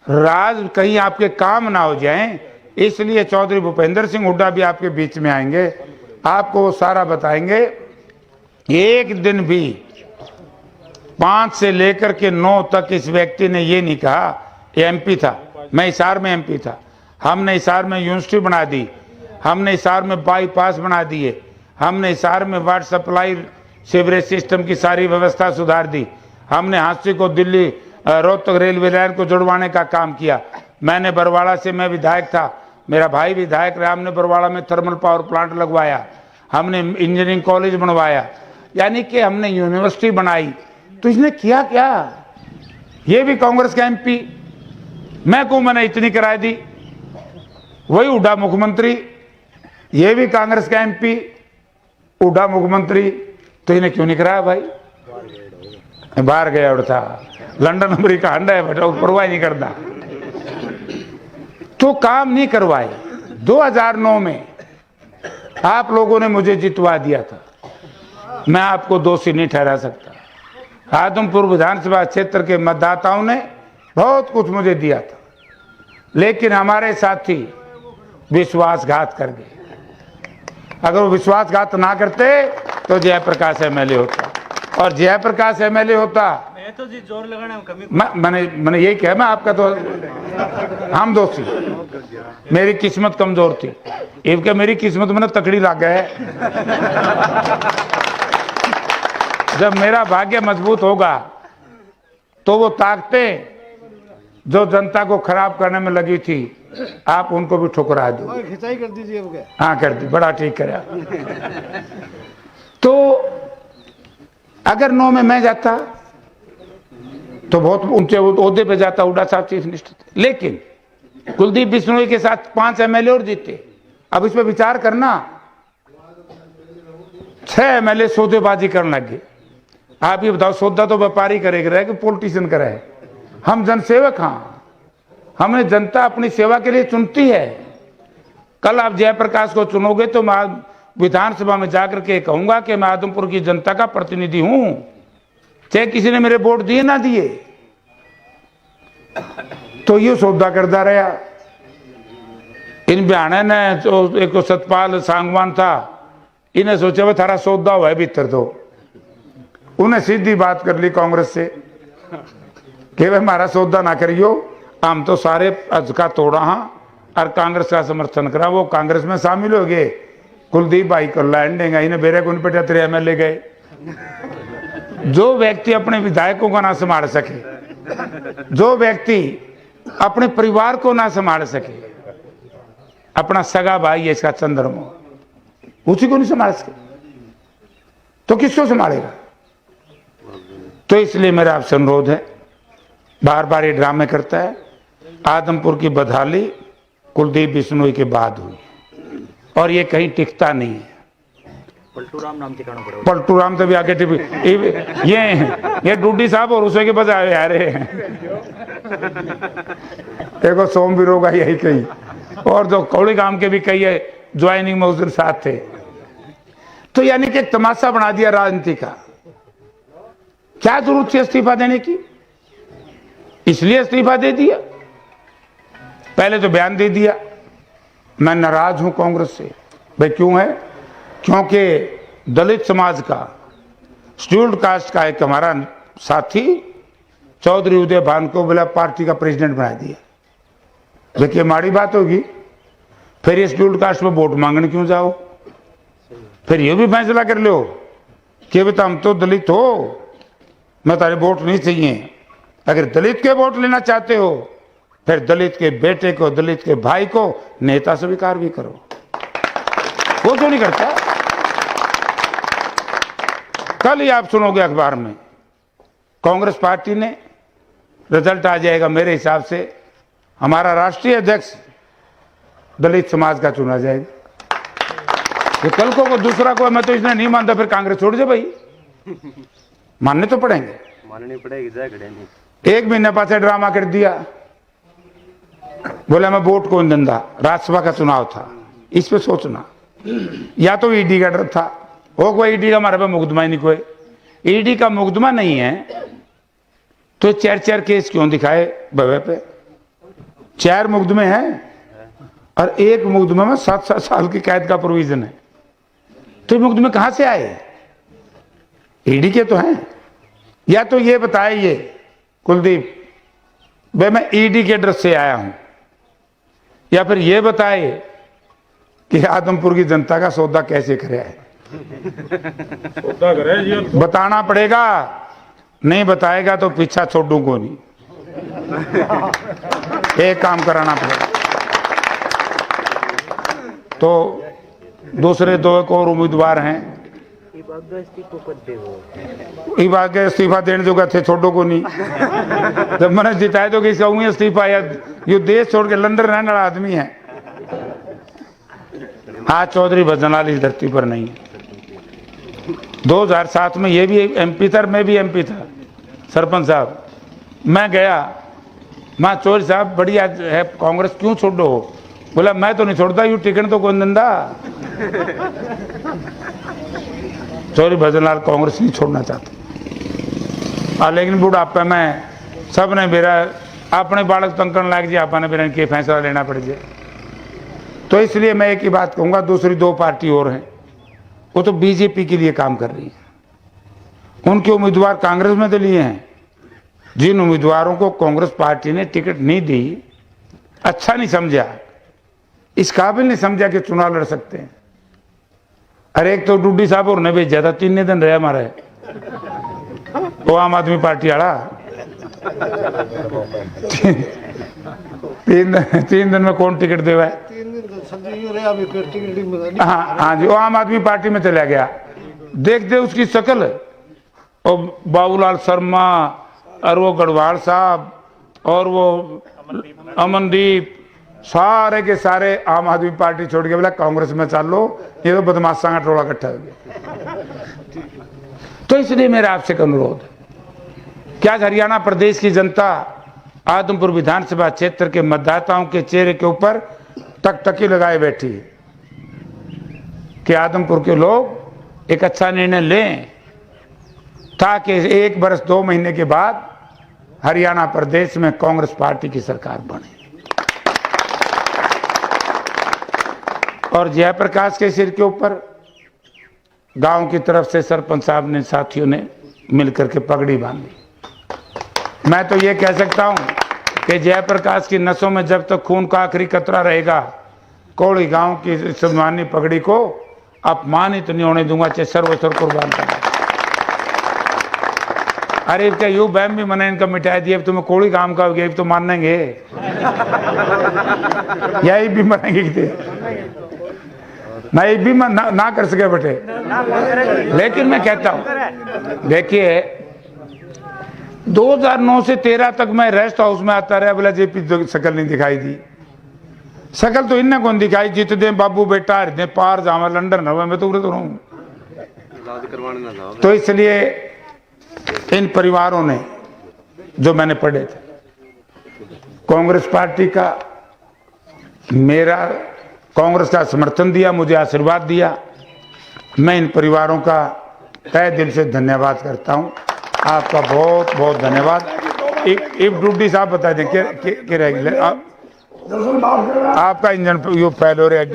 राज कहीं आपके काम ना हो जाए इसलिए चौधरी भूपेंद्र सिंह हुड्डा भी आपके बीच में आएंगे, आपको वो सारा बताएंगे। एक दिन भी 5 से लेकर के 9 तक इस व्यक्ति ने ये नहीं कहा, एमपी था, मैं हिसार में एमपी था, हमने हिसार में यूनिवर्सिटी बना दी, हमने हिसार में बाईपास बना दिए, हमने हिसार में वाटर सप्लाई सीवरेज सिस्टम की सारी व्यवस्था सुधार दी, हमने हांसी को दिल्ली रोहतक रेलवे लाइन को जुड़वाने का काम किया। मैंने बरवाड़ा से, मैं विधायक था, मेरा भाई विधायक रहा, हमने बरवाड़ा में थर्मल पावर प्लांट लगवाया, हमने इंजीनियरिंग कॉलेज बनवाया, यानी कि हमने यूनिवर्सिटी बनाई। तो इसने किया क्या? ये भी कांग्रेस का एमपी। मैं कहूं मैंने इतनी कराई दी। वही हुड्डा मुख्यमंत्री, ये भी कांग्रेस का एमपी, हुड्डा मुख्यमंत्री। तो इन्हें क्यों नहीं कराया भाई? बाहर गया उड़ता, लंदन अमेरिका अंडा है बेटा, परवाह नहीं करता। तो काम नहीं करवाए। 2009 में आप लोगों ने मुझे जितवा दिया था, मैं आपको दोषी नहीं ठहरा सकता। आदमपुर विधानसभा क्षेत्र के मतदाताओं ने बहुत कुछ मुझे दिया था, लेकिन हमारे साथी विश्वासघात कर गए। अगर वो विश्वासघात ना करते तो जयप्रकाश एमएलए होता, और जयप्रकाश एमएलए होता। मैं तो जी जोर लगाना कमी मैंने यही कहा, मैं आपका तो हम दोषी, मेरी किस्मत कमजोर थी। इनके मेरी किस्मत में ना तकड़ी लग गए। जब मेरा भाग्य मजबूत होगा तो वो ताकतें जो जनता को खराब करने में लगी थी, आप उनको भी ठुकरा दो। खिंचाई कर दीजिए। हाँ कर दी, बड़ा ठीक करे। तो अगर 9 में मैं जाता तो बहुत ऊंचे ओहदे पे जाता, हुड्डा साहब चीफ मिनिस्टर थे। लेकिन कुलदीप बिश्नोई के साथ 5 एमएलए और जीते। अब इस पे विचार करना, 6 एमएलए सौदेबाजी करने लग गए। आप ये बताओ, सौदा तो व्यापारी करेगा कि पॉलिटिशियन करे? हम जनसेवक, हाँ, हमने जनता अपनी सेवा के लिए चुनती है। कल आप जयप्रकाश को चुनोगे तो मैं विधानसभा में जाकर के कहूंगा कि मैं आदमपुर की जनता का प्रतिनिधि हूं, चाहे किसी ने मेरे वोट दिए ना दिए। तो ये सौदा करता रहा। इन बयाने ने जो एक सतपाल सांगवान था, इन्हें सोचा वो थारा सौदा हुआ है भीतर। तो उन्हें सीधी बात कर ली कांग्रेस से कि भाई हमारा सौदा ना करियो, हम तो सारे अजका तोड़ा हाँ और कांग्रेस का समर्थन करा। वो कांग्रेस में शामिल हो गए। कुलदीप भाई को लैंड देंगे, इन्हें बेरे को 75 एमएलए गए। जो व्यक्ति अपने विधायकों को ना संभाल सके, जो व्यक्ति अपने परिवार को ना संभाल सके, अपना सगा भाई है इसका चंद्रमा, उसी को नहीं संभाल सके तो किसको संभालेगा? तो इसलिए मेरा आपसे अनुरोध है, बार बार ये ड्रामे करता है। आदमपुर की बदहाली कुलदीप बिश्नोई के बाद हुई और ये कहीं टिकता नहीं है। पलटूराम नाम ठिकाना पड़ेगा। पलटूराम तो भी आगे ये डूडी साहब और उसे के बजाय यार देखो सोमवीर होगा यही कही, और जो कौड़ी गांव के भी कई है ज्वाइनिंग में उस दिन साथ थे। तो यानी कि एक तमाशा बना दिया राजनीति का। क्या जरूरत थी इस्तीफा देने की? इसलिए इस्तीफा दे दिया। पहले तो बयान दे दिया मैं नाराज हूं कांग्रेस से। भाई क्यों है? क्योंकि दलित समाज का, शेड्यूल्ड कास्ट का एक हमारा साथी चौधरी उदय भान को बोला पार्टी का प्रेसिडेंट बना दिया। देखिए माड़ी बात होगी। फिर ये शेड्यूल्ड कास्ट में वोट मांगने क्यों जाओ? फिर ये भी फैसला कर लो कि बेटा हम तो दलित हो, मैं तारे वोट नहीं चाहिए। अगर दलित के वोट लेना चाहते हो फिर दलित के बेटे को, दलित के भाई को नेता स्वीकार भी करो। वो क्यों नहीं करता? कल ही आप सुनोगे अखबार में, कांग्रेस पार्टी ने, रिजल्ट आ जाएगा मेरे हिसाब से, हमारा राष्ट्रीय अध्यक्ष दलित समाज का चुना जाएगा। तो कल को दूसरा को मैं तो इसने नहीं मानता, फिर कांग्रेस छोड़ दे भाई। मानने तो पड़ेंगे, माननी पड़ेगी। जय गणेश। 1 महीने पास ड्रामा कर दिया, बोला मैं वोट कौन दंदा। राज्यसभा का चुनाव था, इस पे सोचना। या तो ईडी का डर था, हो कोई ईडी का हमारे पे मुकदमा ही नहीं, कोई ईडी का मुकदमा नहीं है तो 4 केस क्यों दिखाए बवे पे? 4 मुकदमे हैं और एक मुकदमे में 7 साल की कैद का प्रोविजन है। तो ये मुकदमे कहां से आए? ईडी के तो हैं। या तो ये बताइए कुलदीप भाई मैं ईडी के ड्रेस से आया हूं, या फिर ये बताए कि आदमपुर की जनता का सौदा कैसे करे है। बताना पड़ेगा, नहीं बताएगा तो पीछा छोड़ू को नहीं। एक काम कराना पड़ेगा। तो दूसरे दो एक और उम्मीदवार हैं, के इस्तीफा देने जो थे छोड़ो को नहीं। जब मैंने जिताए तो इसका उंगी इस्तीफा, या ये देश छोड़ के लंदन रहने वाला आदमी है। आज चौधरी भजनलाल इस धरती पर नहीं है। 2007 में ये भी एमपी था, मैं भी एमपी था, सरपंच साहब। मैं गया, माँ चौधरी साहब बढ़िया है कांग्रेस, क्यों छोड़ो? बोला मैं तो नहीं छोड़ता, यू टिकट तो कौन दंदा। चौधरी भजनलाल कांग्रेस नहीं छोड़ना चाहते। लेकिन बुढ़ापे में सब ने मेरा अपने बालक तंग करने लग जाए, आपने मेरा के फैसला लेना पड़ जाए। तो इसलिए मैं एक ही बात कहूंगा, दूसरी दो पार्टी और हैं, वो तो बीजेपी के लिए काम कर रही है। उनके उम्मीदवार कांग्रेस में तो लिए हैं। जिन उम्मीदवारों को कांग्रेस पार्टी ने टिकट नहीं दी, अच्छा नहीं समझा, इस काबिल नहीं समझा कि चुनाव लड़ सकते हैं। अरे एक तो डुड्डी साहब और ने भेजा था, 3 दिन रहे हमारे, वो आम आदमी पार्टी वाला। 3 दिन में कौन टिकट देवा है? हाँ जी, वो आम आदमी पार्टी में चला गया। देख दे उसकी शक्ल, और बाबूलाल शर्मा और वो गढ़वाल साहब और वो अमनदीप, सारे के सारे आम आदमी पार्टी छोड़ के बोला कांग्रेस में चल लो, ये तो बदमाशा का टोला इकट्ठा हो गया। तो इसलिए मेरा आपसे अनुरोध है, क्या हरियाणा प्रदेश की जनता आदमपुर विधानसभा क्षेत्र के मतदाताओं के चेहरे के ऊपर टकटकी लगाए बैठी है कि आदमपुर के लोग एक अच्छा निर्णय लें, ताकि 1 वर्ष 2 महीने के बाद हरियाणा प्रदेश में कांग्रेस पार्टी की सरकार बने। और जयप्रकाश के सिर के ऊपर गांव की तरफ से सरपंच साहब ने, साथियों ने मिलकर के पगड़ी बांधी। मैं तो ये कह सकता हूं कि जयप्रकाश की नसों में जब तक खून का आखिरी कतरा रहेगा, कोड़ी गांव की सम्मानी पगड़ी को अपमानित नहीं होने दूंगा, चाहे सर्वस्व कुर्बान करना। अरे इनका यू बैम भी मैंने इनका मिटाई दिया, अब तुम्हें कोड़ी काम का हो गया, तो मानेंगे यही भी मानेंगे नहीं भी ना कर सके बेटे। लेकिन मैं कहता हूं, देखिए 2009 से 13 तक मैं रेस्ट हाउस में आता रहा, बोला जेपी शकल नहीं दिखाई दी। शकल तो इन्हें कौन दिखाई, जीत दे बाबू बेटा हृदय पार जावा लंदन रहा, मैं तो उड़े तो रहूं। तो इसलिए इन परिवारों ने जो मैंने पढ़े थे, कांग्रेस पार्टी का, मेरा कांग्रेस का समर्थन दिया, मुझे आशीर्वाद दिया। मैं इन परिवारों का तहे दिल से धन्यवाद करता हूं। आपका बहुत बहुत धन्यवाद। एक डुड्डी साहब बता दें कि रहेगी आपका इंजन यो फैल हो रहा है।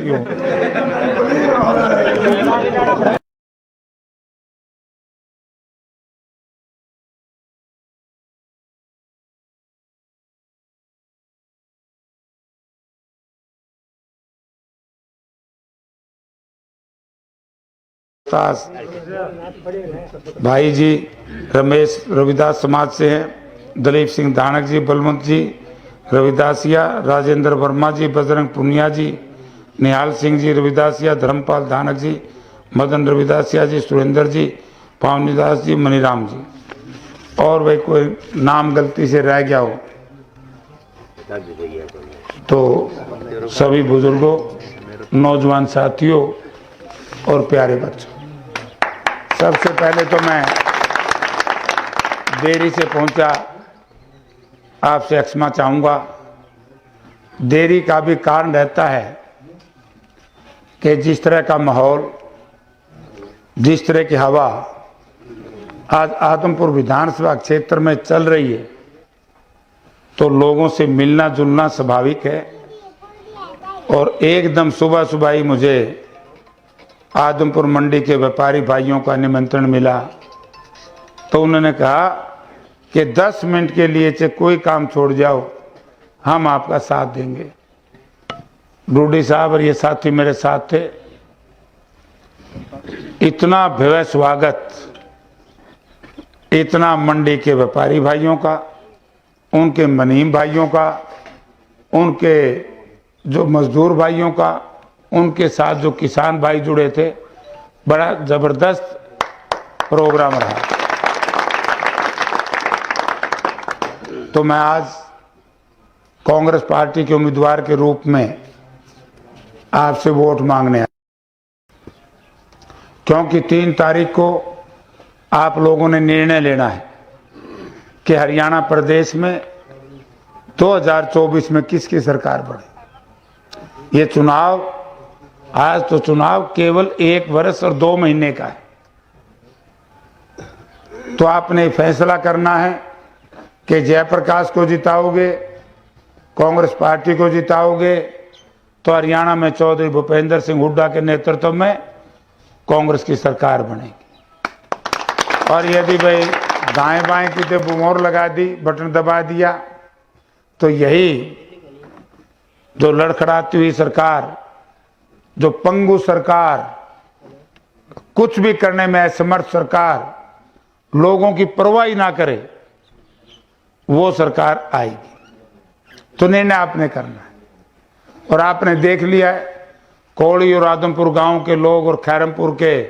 भाई जी रमेश रविदास समाज से हैं, दलीप सिंह धानक जी, बलवंत जी रविदासिया, राजेंद्र वर्मा जी, बजरंग पुनिया जी, निहाल सिंह जी रविदासिया, धर्मपाल धानक जी, मदन रविदासिया जी, सुरेंद्र जी, पावनीदास जी, मनीराम जी। और भाई कोई नाम गलती से रह गया हो तो सभी बुजुर्गों, नौजवान साथियों और प्यारे बच्चों, सबसे पहले तो मैं देरी से पहुंचा, आपसे क्षमा चाहूँगा। देरी का भी कारण रहता है कि जिस तरह का माहौल, जिस तरह की हवा आज आदमपुर विधानसभा क्षेत्र में चल रही है, तो लोगों से मिलना जुलना स्वाभाविक है। और एकदम सुबह सुबह ही मुझे आदमपुर मंडी के व्यापारी भाइयों का निमंत्रण मिला, तो उन्होंने कहा कि 10 मिनट के लिए चाहे कोई काम छोड़ जाओ, हम आपका साथ देंगे। डूडी साहब और ये साथी मेरे साथ थे। इतना भव्य स्वागत, इतना मंडी के व्यापारी भाइयों का, उनके मनीम भाइयों का, उनके जो मजदूर भाइयों का, उनके साथ जो किसान भाई जुड़े थे, बड़ा जबरदस्त प्रोग्राम रहा। तो मैं आज कांग्रेस पार्टी के उम्मीदवार के रूप में आपसे वोट मांगने आया, क्योंकि 3 तारीख को आप लोगों ने निर्णय लेना है कि हरियाणा प्रदेश में 2024 में किसकी सरकार बने। ये चुनाव, आज तो चुनाव केवल 1 वर्ष और 2 महीने का है। तो आपने फैसला करना है कि जयप्रकाश को जिताओगे, कांग्रेस पार्टी को जिताओगे, तो हरियाणा में चौधरी भूपेंद्र सिंह हुड्डा के नेतृत्व में कांग्रेस की सरकार बनेगी। और यदि भाई दाएं बाएं की तो मोहर लगा दी, बटन दबा दिया, तो यही जो लड़खड़ाती हुई सरकार, जो पंगु सरकार, कुछ भी करने में असमर्थ सरकार, लोगों की परवाह ही ना करे, वो सरकार आएगी। तो निर्णय आपने करना है। और आपने देख लिया है, कौड़ी और आदमपुर गांव के लोग और खैरमपुर के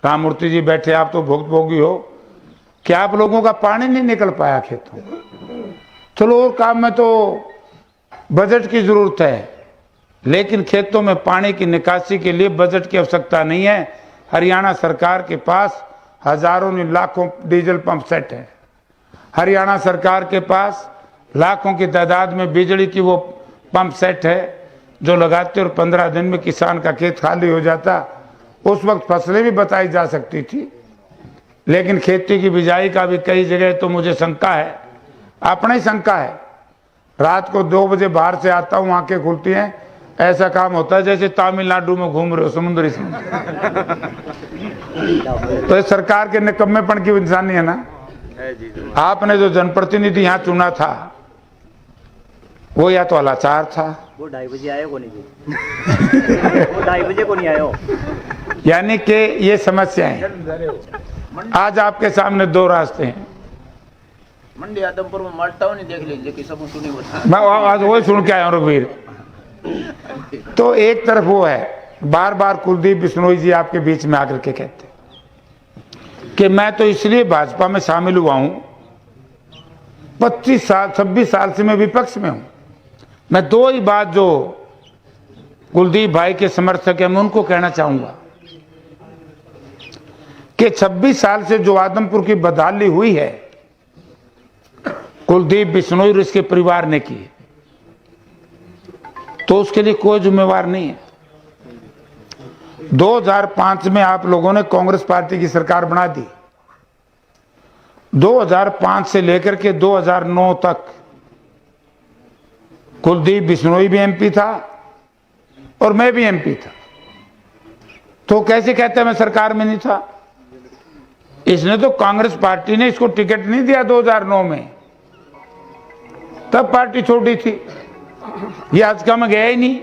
राममूर्ति जी बैठे, आप तो भुगतभोगी हो कि आप लोगों का पानी नहीं निकल पाया खेतों में। चलो और काम में तो बजट की जरूरत है, लेकिन खेतों में पानी की निकासी के लिए बजट की आवश्यकता नहीं है। हरियाणा सरकार के पास हजारों नहीं लाखों डीजल पंप सेट है। हरियाणा सरकार के पास लाखों की तादाद में बिजली की वो पंप सेट है जो लगाते और 15 दिन में किसान का खेत खाली हो जाता। उस वक्त फसलें भी बताई जा सकती थी, लेकिन खेती की बिजाई का भी कई जगह तो मुझे शंका है, अपना ही शंका है। रात को 2 बजे बाहर से आता हूँ, आंखें खुलती हैं, ऐसा काम होता है जैसे तमिलनाडु में घूम रहे हो समुद्री तो इस सरकार के निकम्मेपन की इंसानी है ना। आपने जो जनप्रतिनिधि यहाँ चुना था वो या तो अलाचार था, वो 2:30 बजे आए को नहीं जी वो 2:30 बजे को नहीं आयो। यानी कि ये समस्याएं। आज आपके सामने 2 रास्ते हैं। मंडी आदमपुर में मारता नहीं देख लीजिए कि सब सुनी होता। मैं आज वही सुन के आया हूँ रघुवीर। तो एक तरफ वो है, बार बार कुलदीप बिश्नोई जी आपके बीच में आकर के कहते कि मैं तो इसलिए भाजपा में शामिल हुआ हूं, 25 साल 26 साल से मैं विपक्ष में हूं। मैं 2 ही बात जो कुलदीप भाई के समर्थक हैं मैं उनको कहना चाहूंगा कि 26 साल से जो आदमपुर की बदहाली हुई है कुलदीप बिश्नोई और इसके परिवार ने की, तो उसके लिए कोई जिम्मेवार नहीं है। 2005 में आप लोगों ने कांग्रेस पार्टी की सरकार बना दी। 2005 से लेकर के 2009 तक कुलदीप बिश्नोई भी एमपी था और मैं भी एमपी था। तो कैसे कहते हैं मैं सरकार में नहीं था? इसने तो कांग्रेस पार्टी ने इसको टिकट नहीं दिया 2009 में, तब पार्टी छोड़ी थी। ये आज का मैं गया ही नहीं,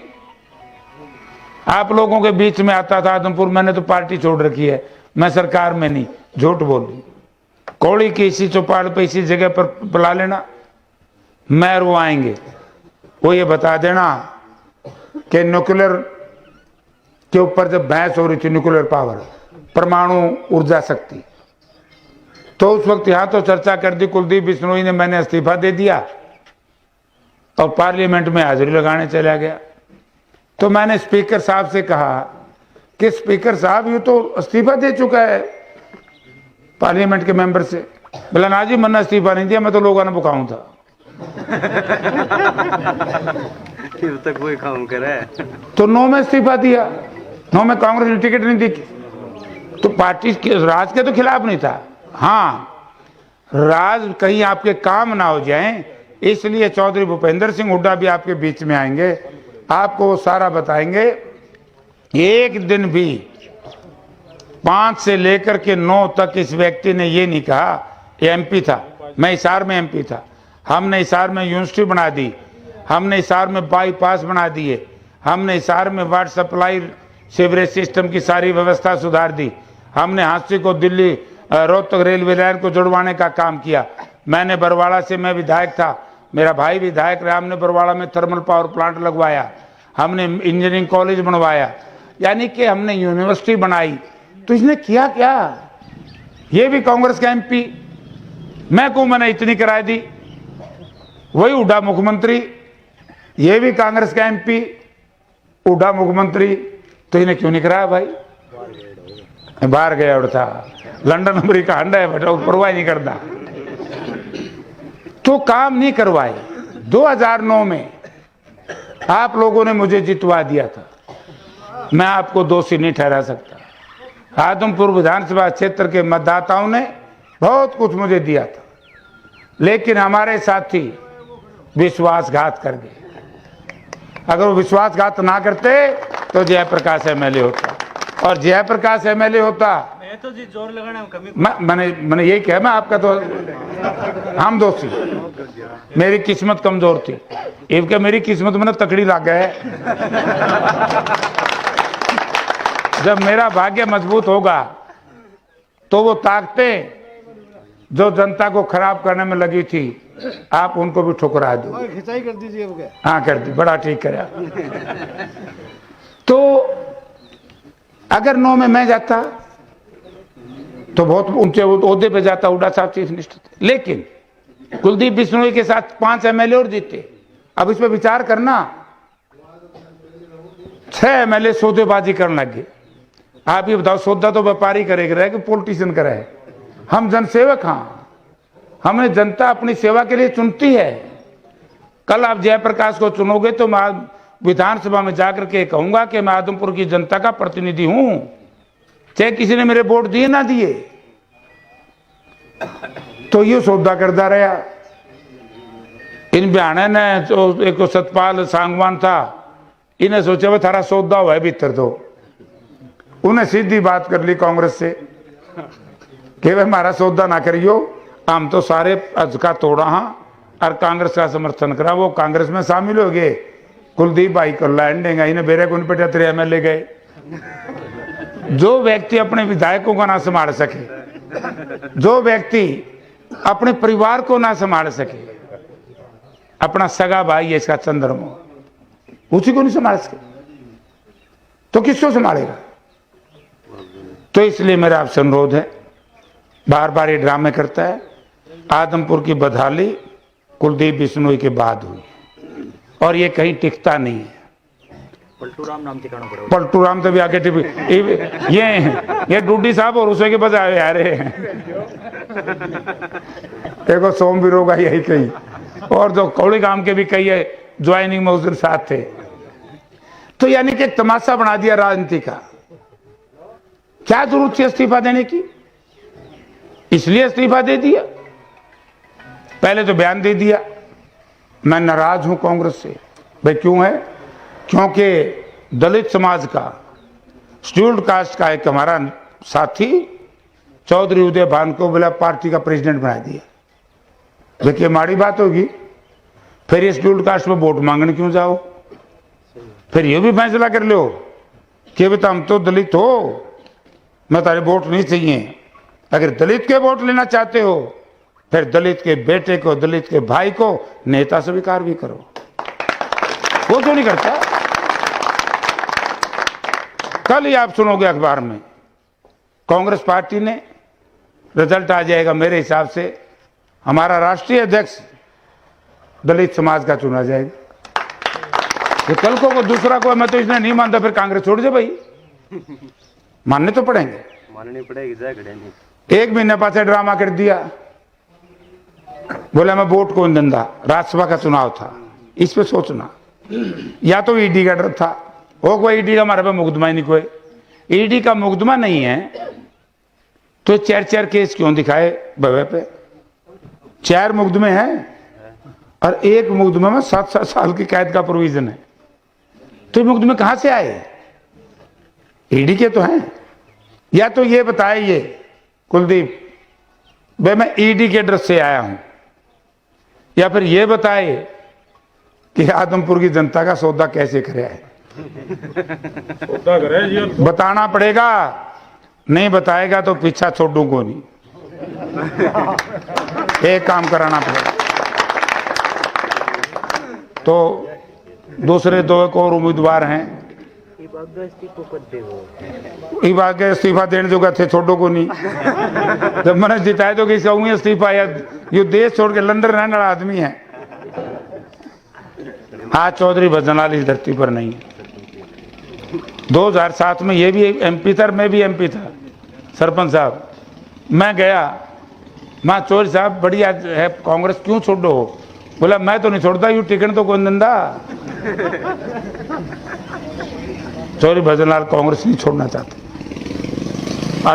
आप लोगों के बीच में आता था आदमपुर, मैंने तो पार्टी छोड़ रखी है, मैं सरकार में नहीं, झूठ बोली। कौड़ी की इसी चौपाल पे इसी जगह पर बुला लेना, मैं और वो आएंगे, वो ये बता देना कि न्यूक्लियर के ऊपर जब बहस हो रही थी, न्यूक्लियर पावर, परमाणु ऊर्जा शक्ति, तो उस वक्त यहां तो चर्चा कर दी कुलदीप बिश्नोई ने, मैंने इस्तीफा दे दिया और पार्लियामेंट में हाजिरी लगाने चला गया। तो मैंने स्पीकर साहब से कहा कि स्पीकर साहब ये तो इस्तीफा दे चुका है पार्लियामेंट के मेंबर से। बोला ना जी मैंने इस्तीफा नहीं दिया, मैं तो लोगों ने बुकाऊं था। तक वही काम करे। तो 9 में इस्तीफा दिया, 9 में कांग्रेस ने टिकट नहीं दी। तो पार्टी के राज के तो खिलाफ नहीं था, हाँ राज कहीं आपके काम ना हो जाए, इसलिए चौधरी भूपेंद्र सिंह हुड्डा भी आपके बीच में आएंगे, आपको वो सारा बताएंगे। एक दिन भी 5 से लेकर के 9 तक इस व्यक्ति ने ये नहीं कहा, ये एमपी था, मैं हिसार में एमपी था, हमने हिसार में यूनिवर्सिटी बना दी, हमने हिसार में बाईपास बना दिए, हमने हिसार में वाटर सप्लाई सीवरेज सिस्टम की सारी व्यवस्था सुधार दी, हमने हांसी को दिल्ली रोहतक रेलवे लाइन को जुड़वाने का काम किया। मैंने बरवाड़ा से, मैं विधायक था, मेरा भाई विधायक रहा, हमने बरवाड़ा में थर्मल पावर प्लांट लगवाया, हमने इंजीनियरिंग कॉलेज बनवाया, यानी कि हमने यूनिवर्सिटी बनाई। तो इसने किया क्या? ये भी कांग्रेस का एमपी, मैं कहूं मैंने इतनी किराया दी। वही उड़ा मुख्यमंत्री, ये भी कांग्रेस का एमपी, उड़ा मुख्यमंत्री, तो इन्हें क्यों नहीं कराया भाई? बाहर गया और था, लंदन अमेरिका अंडा है बेटा, परवाह नहीं करता। तो काम नहीं करवाए। 2009 में आप लोगों ने मुझे जितवा दिया था, मैं आपको दोषी नहीं ठहरा सकता। आदमपुर विधानसभा क्षेत्र के मतदाताओं ने बहुत कुछ मुझे दिया था, लेकिन हमारे साथी विश्वासघात कर गए। अगर वो विश्वासघात ना करते तो जयप्रकाश एमएलए होता, और जयप्रकाश एमएलए होता। मैं तो जी जोर लगाना कमी मैंने यही कहा, मैं आपका तो हम दोषी, मेरी किस्मत कमजोर थी। इनके मेरी किस्मत में तकड़ी लग गए। जब मेरा भाग्य मजबूत होगा तो वो ताकतें जो जनता को खराब करने में लगी थी, आप उनको भी ठुकरा दो। खिंचाई कर दीजिए। हाँ कर दी, बड़ा ठीक करे। तो अगर 9 में मैं जाता तो बहुत ऊंचे ओहदे पे जाता, हुड्डा साहब चीफ मिनिस्टर थे। लेकिन कुलदीप बिश्नोई के साथ 5 एमएलए और जीते। अब इस पे विचार करना, 6 एमएलए सौदेबाजी करने लग गए। आप ये बताओ, सौदा तो व्यापारी करेगा कि पॉलिटिशियन करे? हम जनसेवक, हाँ, हमने जनता अपनी सेवा के लिए चुनती है। कल आप जयप्रकाश को चुनोगे तो मैं विधानसभा में जाकर के कहूंगा कि मैं आदमपुर की जनता का प्रतिनिधि हूं, चाहे किसी ने मेरे वोट दिए ना दिए। तो ये सौदा करता रहा। इन बयाने ने जो एक सतपाल सांगवान था, इन्हें सोचा वो थारा सौदा हुआ है भीतर। तो उन्हें सीधी बात कर ली कांग्रेस से कि भाई हमारा सौदा ना करियो, हम तो सारे अजका तोड़ा हाँ और कांग्रेस का समर्थन करा। वो कांग्रेस में शामिल हो गए। कुलदीप भाई को लैंड देंगे, इन्हें बेरे को 75 एमएलए गए। जो व्यक्ति अपने विधायकों को ना संभाल सके, जो व्यक्ति अपने परिवार को ना संभाल सके, अपना सगा भाई है इसका चंद्रमा, उसी को नहीं संभाल सके तो किसको संभालेगा? तो इसलिए मेरा आपसे अनुरोध है, बार बार ये ड्रामे करता है। आदमपुर की बदहाली कुलदीप बिश्नोई के बाद हुई और ये कहीं टिकता नहीं है। पलटू राम नाम ठिकाना पड़ा। पलटू राम तो भी आगे ये डूडी साहब और उसे के बजाय आ रहे हैं। देखो सोम बीरो का यही कही, और जो कौड़ी गांव के भी कई है ज्वाइनिंग में उस दिन साथ थे। तो यानी कि एक तमाशा बना दिया राजनीति का। क्या जरूरत थी इस्तीफा देने की? इसलिए इस्तीफा दे दिया। पहले तो बयान दे दिया मैं नाराज हूं कांग्रेस से। भाई क्यों है? क्योंकि दलित समाज का, शेड्यूल्ड कास्ट का एक हमारा साथी चौधरी उदय भान को बोला पार्टी का प्रेसिडेंट बना दिया। देखिए माड़ी बात होगी। फिर ये शेड्यूल्ड कास्ट में वोट मांगने क्यों जाओ? फिर ये भी फैसला कर लो कि बेटा हम तो दलित हो, मैं तारे वोट नहीं चाहिए। अगर दलित के वोट लेना चाहते हो फिर दलित के बेटे को, दलित के भाई को नेता स्वीकार भी करो। वो क्यों नहीं करता? कल ही आप सुनोगे अखबार में, कांग्रेस पार्टी ने, रिजल्ट आ जाएगा मेरे हिसाब से, हमारा राष्ट्रीय अध्यक्ष दलित समाज का चुना जाएगा। तो कल को दूसरा को मैं तो इसने नहीं मानता, फिर कांग्रेस छोड़ दे भाई। मानने तो पड़ेंगे, माननी पड़ेगी। एक महीने पास ड्रामा कर दिया, बोला मैं वोट कौन दंदा, राज्यसभा का चुनाव था। इस पे सोचना, या तो ईडी का डर था, वो कोई ईडी का हमारे पे मुकदमा ही नहीं, कोई ईडी का मुकदमा नहीं है तो 4 केस क्यों दिखाए भवे पे? 4 मुकदमे हैं और एक मुकदमे में 7 साल की कैद का प्रोविजन है। तो ये मुकदमे कहां से आए? ईडी के तो हैं। या तो ये बताए ये कुलदीप भाई मैं ईडी के डर से आया हूं, या फिर ये बताए कि आदमपुर की जनता का सौदा कैसे करे है। बताना पड़ेगा, नहीं बताएगा तो पीछा छोड़ू को नहीं। एक काम कराना पड़ेगा। तो दूसरे दो एक और उम्मीदवार हैं, के इस्तीफा देने जो थे छोटो को नहीं जब मैंने जिताए तो किसी कहूँगी इस्तीफा, या ये देश छोड़ के लंदन रहने वाला आदमी है। आज चौधरी भजनलाल इस धरती पर नहीं है। 2007 में ये भी एमपी था, मैं भी एमपी था, सरपंच साहब। मैं गया, माँ चौधरी साहब बढ़िया है कांग्रेस, क्यों छोड़ो? बोला मैं तो नहीं छोड़ता, यू टिकट तो कौन दंदा। चौधरी भजनलाल कांग्रेस नहीं छोड़ना चाहते,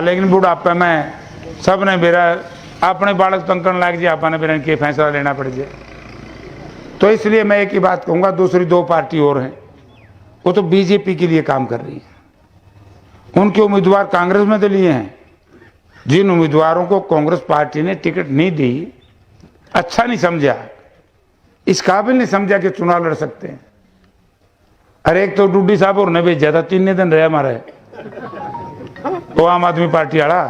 लेकिन बुढ़ापे में सब ने मेरा अपने बालक तंकन लाग जाए, आपने मेरा के फैसला लेना पड़ जाए। तो इसलिए मैं एक ही बात कहूंगा, दूसरी दो पार्टी और हैं, वो तो बीजेपी के लिए काम कर रही है। उनके उम्मीदवार कांग्रेस में तो लिए हैं। जिन उम्मीदवारों को कांग्रेस पार्टी ने टिकट नहीं दी, अच्छा नहीं समझा, इस काबिल नहीं समझा कि चुनाव लड़ सकते हैं। अरे एक तो डूडी साहब और ने भेजा था, 3 दिन रहे हमारे, वो आम आदमी पार्टी वाला।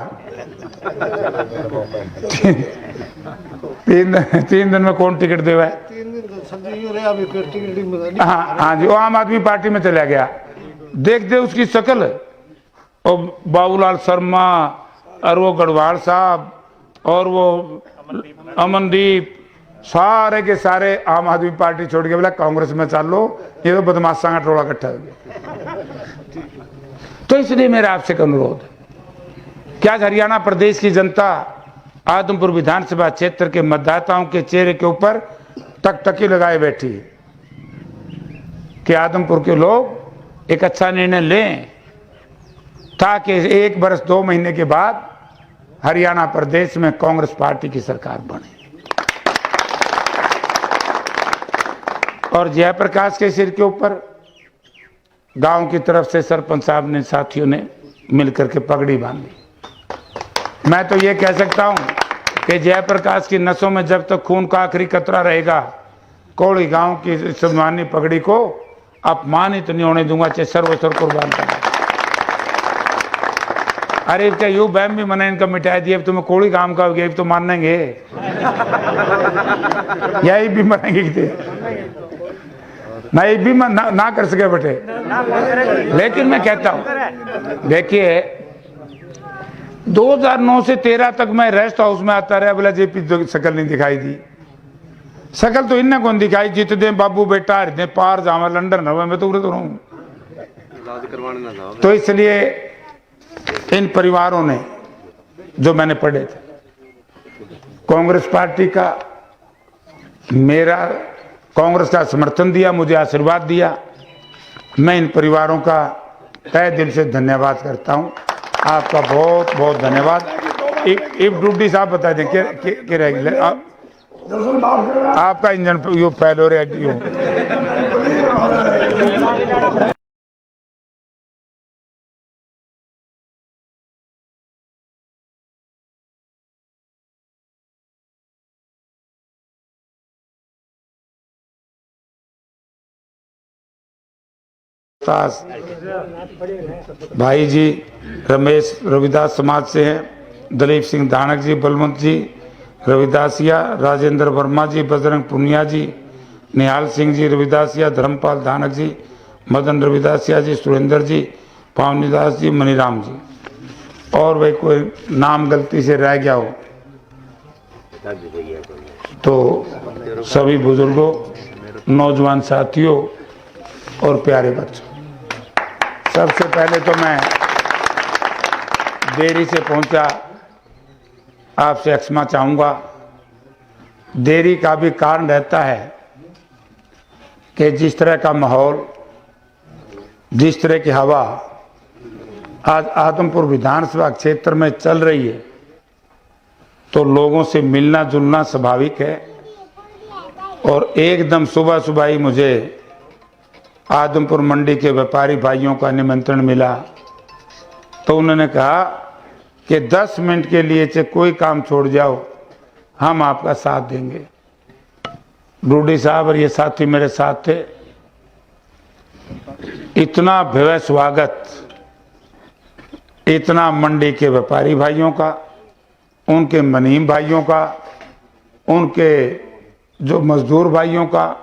3 दिन में कौन टिकट देवा है? हाँ जी, वो आम आदमी पार्टी में चला गया। देख दे उसकी शक्ल, और बाबूलाल शर्मा और वो गढ़वाल साहब और वो अमनदीप, सारे के सारे आम आदमी पार्टी छोड़ के बोला कांग्रेस में चल लो, ये तो बदमाशा का टोला इकट्ठा हो गया। तो इसलिए मेरा आपसे अनुरोध है, क्या हरियाणा प्रदेश की जनता आदमपुर विधानसभा क्षेत्र के मतदाताओं के चेहरे के ऊपर टकटकी लगाए बैठी है कि आदमपुर के लोग एक अच्छा निर्णय लें, ताकि 1 वर्ष 2 महीने के बाद हरियाणा प्रदेश में कांग्रेस पार्टी की सरकार बने। और जयप्रकाश के सिर के ऊपर गांव की तरफ से सरपंच साहब ने, साथियों ने मिलकर के पगड़ी बांधी। मैं तो ये कह सकता हूं कि जयप्रकाश की नसों में जब तक खून का आखिरी कतरा रहेगा, कोड़ी गांव की सम्मानी पगड़ी को अपमानित नहीं होने दूंगा, चाहे सर्वस्व कुर्बान करना। अरे क्या यू बैम भी मना इनका मिटाई दिए, तुम्हें कोड़ी काम का हो गया, तो मानेंगे यही भी मनाएंगे ना, ये भी ना कर सके बेटे। लेकिन मैं कहता हूं, देखिए 2009 से 13 तक मैं रेस्ट हाउस में आता रहा, बोला जेपी शकल नहीं दिखाई दी। शकल तो इन्हें कौन दिखाई, जीत दे बाबू बेटा दे पार जावा लंदन हुआ, मैं तो उड़े तो रहूं। तो इसलिए इन परिवारों ने, जो मैंने पढ़े थे, कांग्रेस पार्टी का, मेरा कांग्रेस का समर्थन दिया, मुझे आशीर्वाद दिया। मैं इन परिवारों का तहे दिल से धन्यवाद करता हूं। आपका बहुत बहुत धन्यवाद। इफ डूडी साहब बता दें कि रहेगी आपका इंजन यो फैल हो रहा है। भाई जी रमेश रविदास समाज से हैं, दलीप सिंह धानक जी, बलवंत जी रविदासिया, राजेंद्र वर्मा जी, बजरंग पुनिया जी, निहाल सिंह जी रविदासिया, धर्मपाल धानक जी, मदन रविदासिया जी, सुरेंद्र जी, पावनीदास जी, मनीराम जी। और भाई कोई नाम गलती से रह गया हो तो सभी बुजुर्गों, नौजवान साथियों और प्यारे बच्चों, सबसे पहले तो मैं देरी से पहुंचा, आपसे क्षमा चाहूँगा। देरी का भी कारण रहता है कि जिस तरह का माहौल, जिस तरह की हवा आज आदमपुर विधानसभा क्षेत्र में चल रही है, तो लोगों से मिलना जुलना स्वाभाविक है। और एकदम सुबह सुबह ही मुझे आदमपुर मंडी के व्यापारी भाइयों का निमंत्रण मिला, तो उन्होंने कहा कि 10 मिनट के लिए चाहे कोई काम छोड़ जाओ, हम आपका साथ देंगे। डूडी साहब और ये साथी मेरे साथ थे। इतना भव्य स्वागत, इतना मंडी के व्यापारी भाइयों का, उनके मनीम भाइयों का, उनके जो मजदूर भाइयों का,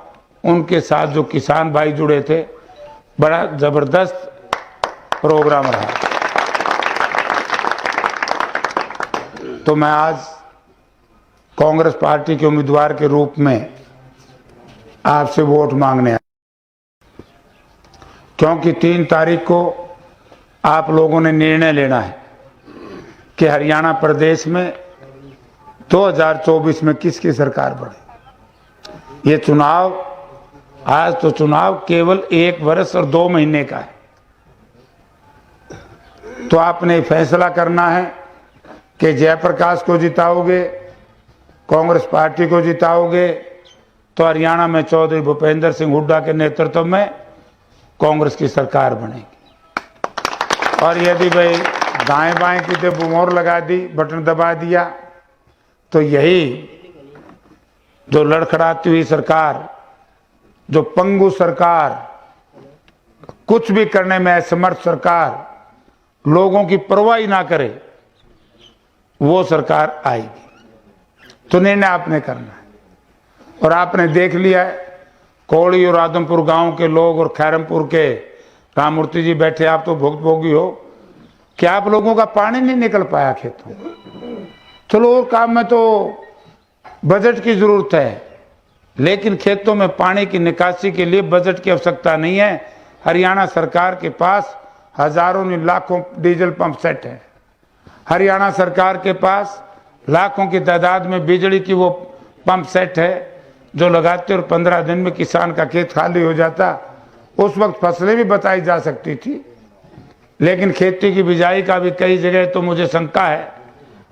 उनके साथ जो किसान भाई जुड़े थे, बड़ा जबरदस्त प्रोग्राम रहा। तो मैं आज कांग्रेस पार्टी के उम्मीदवार के रूप में आपसे वोट मांगने आया, क्योंकि 3 तारीख को आप लोगों ने निर्णय लेना है कि हरियाणा प्रदेश में 2024 में किसकी सरकार बने। ये चुनाव, आज तो चुनाव केवल 1 वर्ष और 2 महीने का है। तो आपने फैसला करना है कि जयप्रकाश को जिताओगे, कांग्रेस पार्टी को जिताओगे, तो हरियाणा में चौधरी भूपेंद्र सिंह हुड्डा के नेतृत्व में कांग्रेस की सरकार बनेगी। और यदि भाई दाएं बाएं की तो मोहर लगा दी, बटन दबा दिया, तो यही जो लड़खड़ाती हुई सरकार, जो पंगु सरकार, कुछ भी करने में असमर्थ सरकार, लोगों की परवाह ही ना करे, वो सरकार आएगी। तो निर्णय आपने करना है। और आपने देख लिया है, कौड़ी और आदमपुर गांव के लोग और खैरमपुर के राममूर्ति जी बैठे, आप तो भुगतभोगी हो कि आप लोगों का पानी नहीं निकल पाया खेतों में। चलो और काम में तो बजट की जरूरत है, लेकिन खेतों में पानी की निकासी के लिए बजट की आवश्यकता नहीं है। हरियाणा सरकार के पास हजारों नहीं लाखों डीजल पंप सेट है। हरियाणा सरकार के पास लाखों की तादाद में बिजली की वो पंप सेट है जो लगाते और 15 दिन में किसान का खेत खाली हो जाता। उस वक्त फसलें भी बताई जा सकती थी, लेकिन खेती की बिजाई का भी कई जगह तो मुझे शंका है,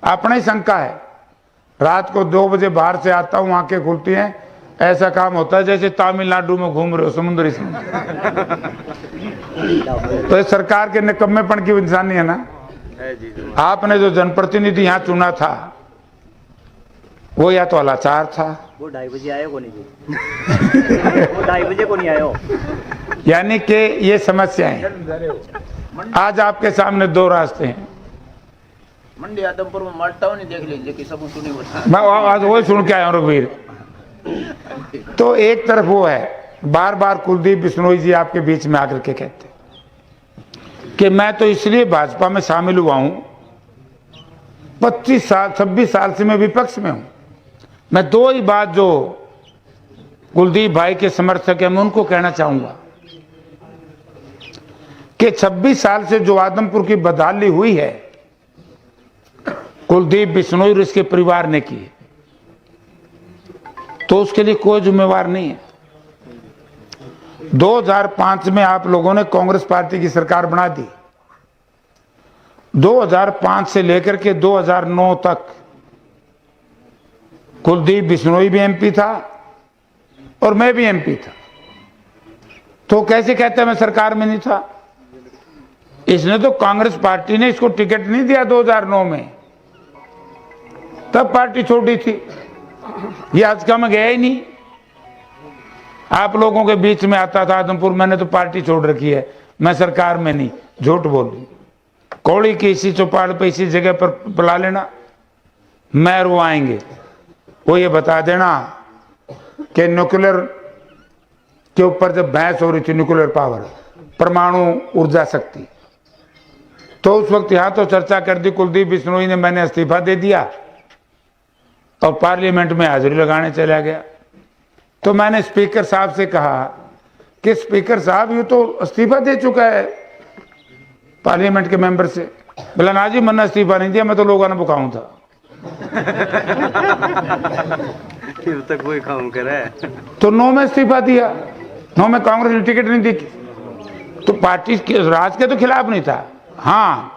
अपना ही शंका है। रात को 2 बजे बाहर से आता हूँ, आंखें खुलती हैं, ऐसा काम होता है जैसे तमिलनाडु में घूम रहे हो समुद्री तो इस सरकार के निकम्मेपन की इंसानी है ना। आपने जो जनप्रतिनिधि यहाँ चुना था वो या तो अलाचार था, वो 2:30 बजे आए को नहीं जी। वो 2:30 बजे को नहीं आयो। यानी कि ये समस्याएं। आज आपके सामने 2 रास्ते हैं। मंडी आदमपुर में माल्टाओं नहीं देख लीजिए कि सब सुनी होता। मैं आज वही सुन के आया हूँ रघुवीर। तो एक तरफ वो है, बार बार कुलदीप बिश्नोई जी आपके बीच में आकर के कहते कि मैं तो इसलिए भाजपा में शामिल हुआ हूं, 25 साल 26 साल से मैं विपक्ष में हूं। मैं 2 ही बात जो कुलदीप भाई के समर्थक हैं मैं उनको कहना चाहूंगा कि 26 साल से जो आदमपुर की बदहाली हुई है कुलदीप बिश्नोई और इसके परिवार ने की, तो उसके लिए कोई जिम्मेवार नहीं है। 2005 में आप लोगों ने कांग्रेस पार्टी की सरकार बना दी। 2005 से लेकर के 2009 तक कुलदीप बिश्नोई भी एमपी था और मैं भी एमपी था। तो कैसे कहते हैं मैं सरकार में नहीं था? इसने तो कांग्रेस पार्टी ने इसको टिकट नहीं दिया 2009 में, तब पार्टी छोड़ी थी। ये आज का मैं गया ही नहीं। आप लोगों के बीच में आता था आदमपुर, मैंने तो पार्टी छोड़ रखी है, मैं सरकार में नहीं, झूठ बोल दी। कौड़ी की इसी चौपाड़ पे इसी जगह पर बुला लेना, मैं वो आएंगे, वो ये बता देना कि न्यूक्लियर के ऊपर जब बहस हो रही थी, न्यूक्लियर पावर, परमाणु ऊर्जा शक्ति, तो उस वक्त यहां तो चर्चा कर दी कुलदीप बिश्नोई ने, मैंने इस्तीफा दे दिया और पार्लियामेंट में हाजिरी लगाने चला गया। तो मैंने स्पीकर साहब से कहा कि स्पीकर साहब ये तो इस्तीफा दे चुका है पार्लियामेंट के मेंबर से। बोला ना जी मैंने इस्तीफा नहीं दिया, मैं तो लोगों ने बुकाऊं था। तक कोई काम करे तो 9 में इस्तीफा दिया, 9 में कांग्रेस ने टिकट नहीं दी। तो पार्टी राज के तो खिलाफ नहीं था, हाँ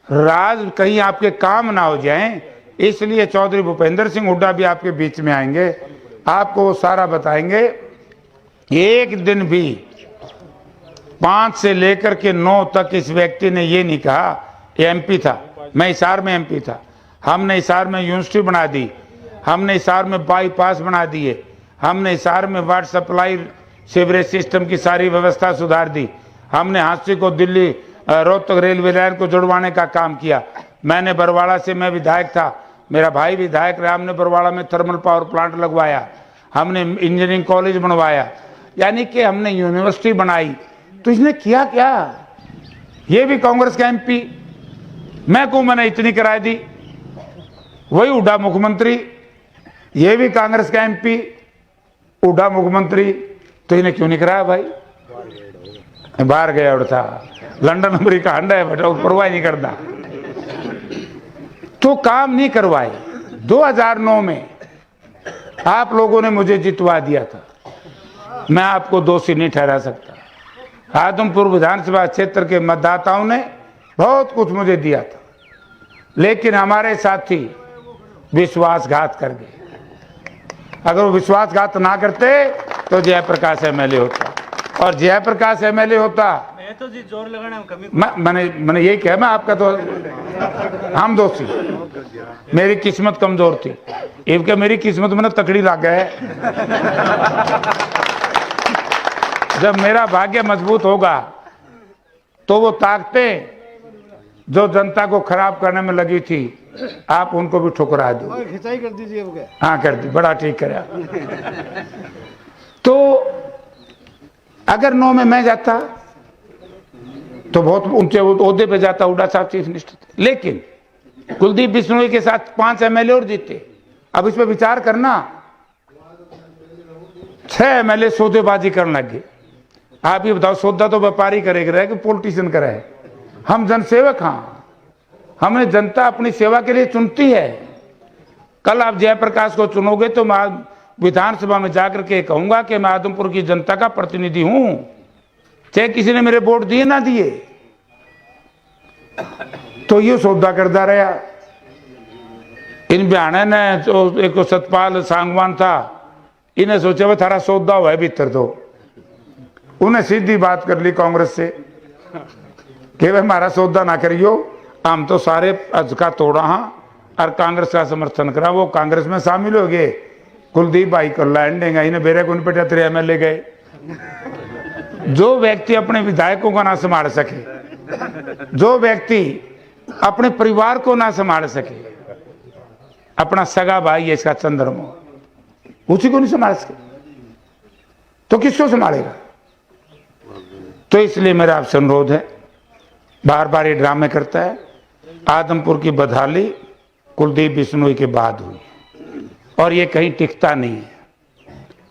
राज कहीं आपके काम ना हो जाए, इसलिए चौधरी भूपेंद्र सिंह हुड्डा भी आपके बीच में आएंगे, आपको वो सारा बताएंगे। एक दिन भी 5 से लेकर के 9 तक इस व्यक्ति ने ये नहीं कहा, ये एमपी था, मैं हिसार में एमपी था, हमने हिसार में यूनिवर्सिटी बना दी, हमने हिसार में बाईपास बना दिए, हमने हिसार में वाटर सप्लाई सीवरेज सिस्टम की सारी व्यवस्था सुधार दी, हमने हांसी को दिल्ली रोहतक रेलवे लाइन को जुड़वाने का काम किया। मैंने बरवाड़ा से, मैं विधायक था, मेरा भाई विधायक रहा, हमने बरवाड़ा में थर्मल पावर प्लांट लगवाया, हमने इंजीनियरिंग कॉलेज बनवाया, यानी कि हमने यूनिवर्सिटी बनाई। तो इसने किया क्या? ये भी कांग्रेस का एमपी, मैं को मैंने इतनी कराई दी। वही हुड्डा मुख्यमंत्री, ये भी कांग्रेस का एमपी, हुड्डा मुख्यमंत्री। तो इन्हें क्यों नहीं कराया भाई? बाहर गया उड़ता, लंदन अमेरिका अंडा है बेटा, परवाह नहीं करता। तो काम नहीं करवाए। 2009 में आप लोगों ने मुझे जितवा दिया था, मैं आपको दोषी नहीं ठहरा सकता। आदमपुर विधानसभा क्षेत्र के मतदाताओं ने बहुत कुछ मुझे दिया था, लेकिन हमारे साथी विश्वासघात कर गए। अगर वो विश्वासघात ना करते तो जयप्रकाश एमएलए होता, और जयप्रकाश एमएलए होता। मैं तो जी जोर लगाना कमी मैंने यही कहा, मैं आपका तो हम दोषी, मेरी किस्मत कमजोर थी। इनके मेरी किस्मत में ना तकड़ी लग गए। जब मेरा भाग्य मजबूत होगा तो वो ताकतें जो जनता को खराब करने में लगी थी, आप उनको भी ठुकरा दो। खिंचाई कर दीजिए। हाँ कर दी, बड़ा ठीक करे। तो अगर 9 में मैं जाता तो बहुत ऊंचे ओहदे पे जाता, हुड्डा साहब चीफ मिनिस्टर थे। लेकिन कुलदीप बिश्नोई के साथ 5 एमएलए और जीते। अब इस पे विचार करना, 6 एमएलए सौदेबाजी करने लग गए। आप ये बताओ, सौदा तो व्यापारी करेगा कि पॉलिटिशियन करे? हम जनसेवक, हाँ, हमने जनता अपनी सेवा के लिए चुनती है। कल आप जयप्रकाश को चुनोगे तो मैं विधानसभा में जाकर के कहूंगा कि मैं आदमपुर की जनता का प्रतिनिधि हूं, चाहे किसी ने मेरे वोट दिए ना दिए। तो ये सौदा करता रहा। इन बयाने ने जो एक सतपाल सांगवान था, इन्हें सोचा भाई थारा सौदा हुआ है भीतर। तो उन्हें सीधी बात कर ली कांग्रेस से कि भाई हमारा सौदा ना करियो, हम तो सारे अजका तोड़ा हाँ और कांग्रेस का समर्थन करा। वो कांग्रेस में शामिल हो गए। कुलदीप भाई को लैंड देंगे, इन्हें बेरे को 75 एमएलए गए। जो व्यक्ति अपने विधायकों को ना संभाल सके, जो व्यक्ति अपने परिवार को ना संभाल सके, अपना सगा भाई है इसका चंद्रमा, उसी को नहीं संभाल सके तो किसको संभालेगा? तो इसलिए मेरा आपसे अनुरोध है, बार बार ये ड्रामे करता है। आदमपुर की बदहाली कुलदीप बिश्नोई के बाद हुई और ये कहीं टिकता नहीं है।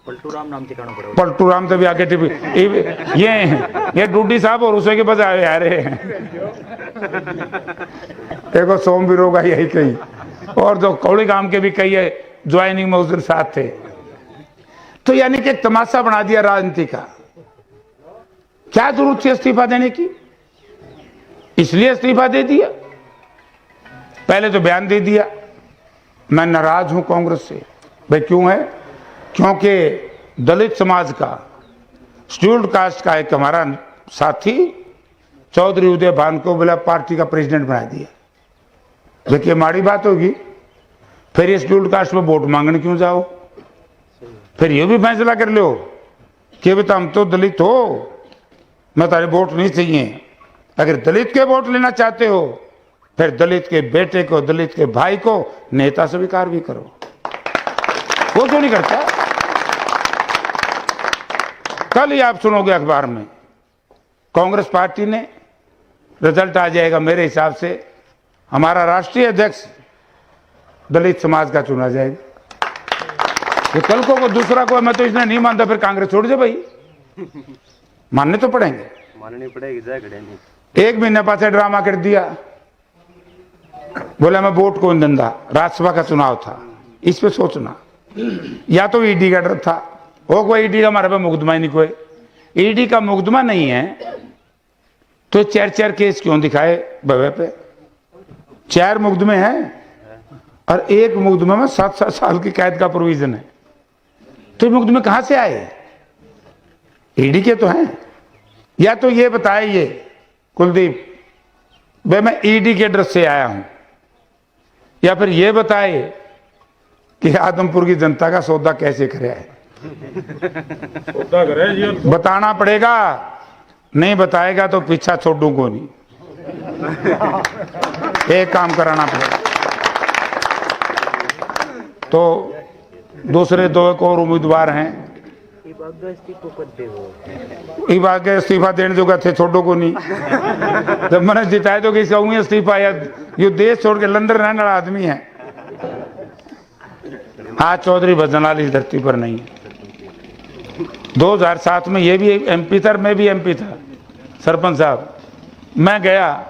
पलटू राम नाम ठिकाना पड़ेगा। पलटू राम तो भी आगे ये डूडी साहब और उसे के बजाय आ रहे हैं। देखो सोम भी रोगा यही कहीं, और जो कौड़ी गांव के भी कई है ज्वाइनिंग में उस दिन साथ थे। तो यानी कि एक तमाशा बना दिया राजनीति का। क्या जरूरत थी इस्तीफा देने की? इसलिए इस्तीफा दे दिया। पहले तो बयान दे दिया मैं नाराज हूं कांग्रेस से। भाई क्यों है? क्योंकि दलित समाज का, शेड्यूल्ड कास्ट का एक हमारा साथी चौधरी उदय भान को बोला पार्टी का प्रेसिडेंट बना दिया। देखिए माड़ी बात होगी। फिर ये शेड्यूल्ड कास्ट में वोट मांगने क्यों जाओ? फिर ये भी फैसला कर लो कि बेटा हम तो दलित हो, मैं तारे वोट नहीं चाहिए। अगर दलित के वोट लेना चाहते हो फिर दलित के बेटे को, दलित के भाई को नेता स्वीकार भी करो। वो क्यों नहीं करता? कल ही आप सुनोगे अखबार में, कांग्रेस पार्टी ने, रिजल्ट आ जाएगा मेरे हिसाब से, हमारा राष्ट्रीय अध्यक्ष दलित समाज का चुना जाएगा। तो कल को दूसरा कोई, मैं तो इसने नहीं मानता, फिर कांग्रेस छोड़ दे भाई। मानने तो पड़ेंगे, माननी पड़ेगी। नहीं 1 महीने पास ड्रामा कर दिया, बोला मैं वोट कौन देंदा। राज्यसभा का चुनाव था, इस पे सोचना। या तो ईडी का डर था, हो कोई ईडी का हमारे पे मुकदमा ही नहीं, कोई ईडी का मुकदमा नहीं है तो 4 केस क्यों दिखाए बवे पे? 4 मुकदमे हैं और एक मुकदमे में 7 साल की कैद का प्रोविजन है। तो मुकदमे कहां से आए? ईडी के तो हैं। या तो ये बताइए कुलदीप भाई मैं ईडी के ड्रेस से आया हूं, या फिर ये बताए कि आदमपुर की जनता का सौदा कैसे करे है। बताना पड़ेगा, नहीं बताएगा तो पीछा छोड़ूंगा नहीं। एक काम कराना पड़ेगा। तो दूसरे 2 एक और उम्मीदवार हैं। ई बात के इस्तीफा देने जो थे छोटो को नहीं जब मैंने जिताए तो किसी कहूँगी इस्तीफा या ये देश छोड़ के लंदन रहने वाला आदमी है। आज चौधरी भजनलाल इस धरती पर नहीं है। 2007 में ये भी एमपी था, मैं भी एमपी था, सरपंच साहब। मैं गया,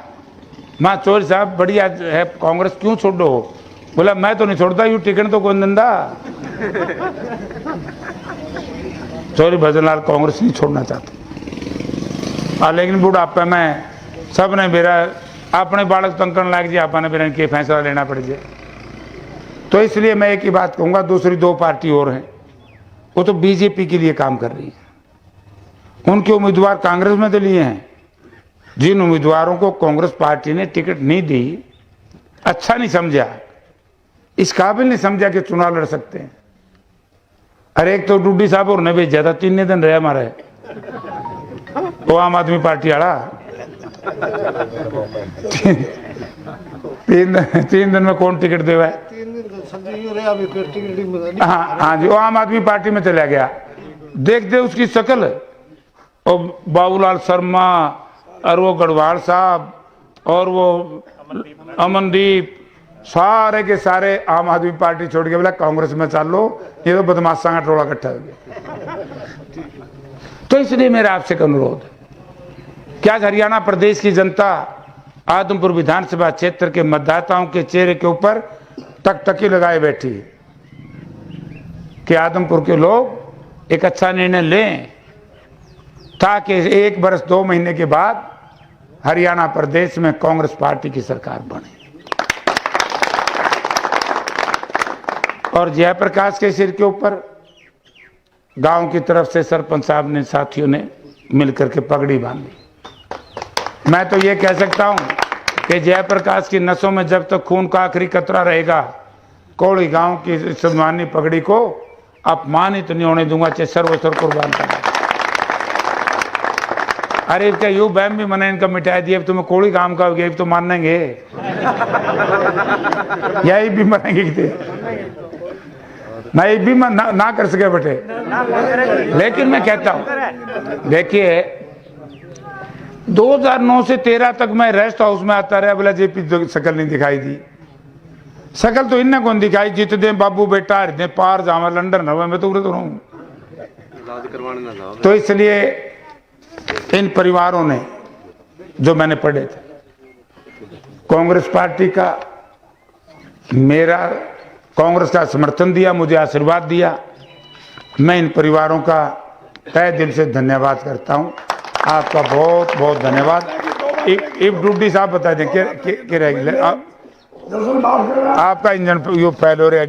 माँ चौधरी साहब बढ़िया है कांग्रेस क्यों छोड़ो? बोला मैं तो नहीं छोड़ता, यू टिकट तो कौन दंदा। चौधरी भजनलाल कांग्रेस नहीं छोड़ना चाहते। लेकिन बुढ़ापे में सब ने मेरा अपने बालक तंकन लाग जी आपने मेरा इनके फैसला लेना पड़ जाए। तो इसलिए मैं एक ही बात कहूँगा, दूसरी 2 पार्टी और हैं, वो तो बीजेपी के लिए काम कर रही है। उनके उम्मीदवार कांग्रेस में तो लिए हैं। जिन उम्मीदवारों को कांग्रेस पार्टी ने टिकट नहीं दी, अच्छा नहीं समझा, इस काबिल नहीं समझा कि चुनाव लड़ सकते हैं। अरे एक तो डूडी साहब और ने भेजा था, 3 दिन रहे हमारे वो आम आदमी पार्टी वाला 3 दिन में कौन टिकट देवा है? हाँ जी, वो आम आदमी पार्टी में चला गया। देख दे उसकी शक्ल, और बाबूलाल शर्मा और वो गढ़वाल साहब और वो अमनदीप सारे के सारे आम आदमी पार्टी छोड़ के बोला कांग्रेस में चल लो, ये तो बदमाशा का टोला इकट्ठा हो गया। तो इसलिए मेरा आपसे अनुरोध है कि आज हरियाणा प्रदेश की जनता आदमपुर विधानसभा क्षेत्र के मतदाताओं के चेहरे के ऊपर टकटकी लगाए बैठी है कि आदमपुर के लोग एक अच्छा निर्णय लें ताकि 1 वर्ष 2 महीने के बाद हरियाणा प्रदेश में कांग्रेस पार्टी की सरकार बने। और जयप्रकाश के सिर के ऊपर गांव की तरफ से सरपंच साहब ने, साथियों ने मिलकर के पगड़ी बांधी। मैं तो ये कह सकता हूं कि जयप्रकाश की नसों में जब तक खून का आखिरी कतरा रहेगा, कोड़ी गांव की सम्मानी पगड़ी को अपमानित नहीं होने दूंगा, चाहे सर्वस्व कुर्बान करना। अरे इसका यू बैम भी मैंने इनका मिटाई दिया, तुम्हें कोड़ी काम का हो गया तो मानेंगे यही भी मानेंगे नहीं भी ना कर सके बेटे। लेकिन मैं कहता हूं, देखिए 2009 से 13 तक मैं रेस्ट हाउस में आता रहा, बोला जेपी शकल नहीं दिखाई दी। शकल तो इन्हें कौन दिखाई, जीत दे बाबू बेटा हृदय पार जावा लंडन हवा में तो रहूं। तो इसलिए इन परिवारों ने जो मैंने पढ़े थे, कांग्रेस पार्टी का, मेरा कांग्रेस का समर्थन दिया, मुझे आशीर्वाद दिया। मैं इन परिवारों का तहे दिल से धन्यवाद करता हूं। आपका बहुत बहुत धन्यवाद। इफ डूडी साहब बता दें कि रहेगी आपका इंजन यो फैल हो रहा है।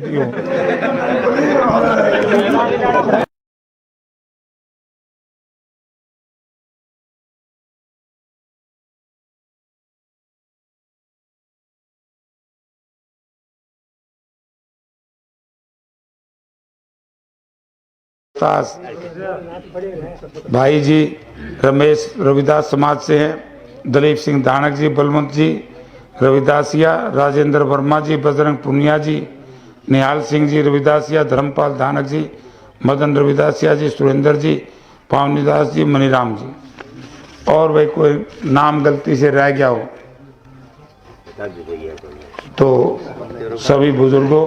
भाई जी रमेश रविदास समाज से हैं, दलीप सिंह धानक जी, बलवंत जी रविदासिया, राजेंद्र वर्मा जी, बजरंग पुनिया जी, निहाल सिंह जी रविदासिया, धर्मपाल धानक जी, मदन रविदासिया जी, सुरेंद्र जी, पावनीदास जी, मनीराम जी। और भाई कोई नाम गलती से रह गया हो तो सभी बुजुर्गों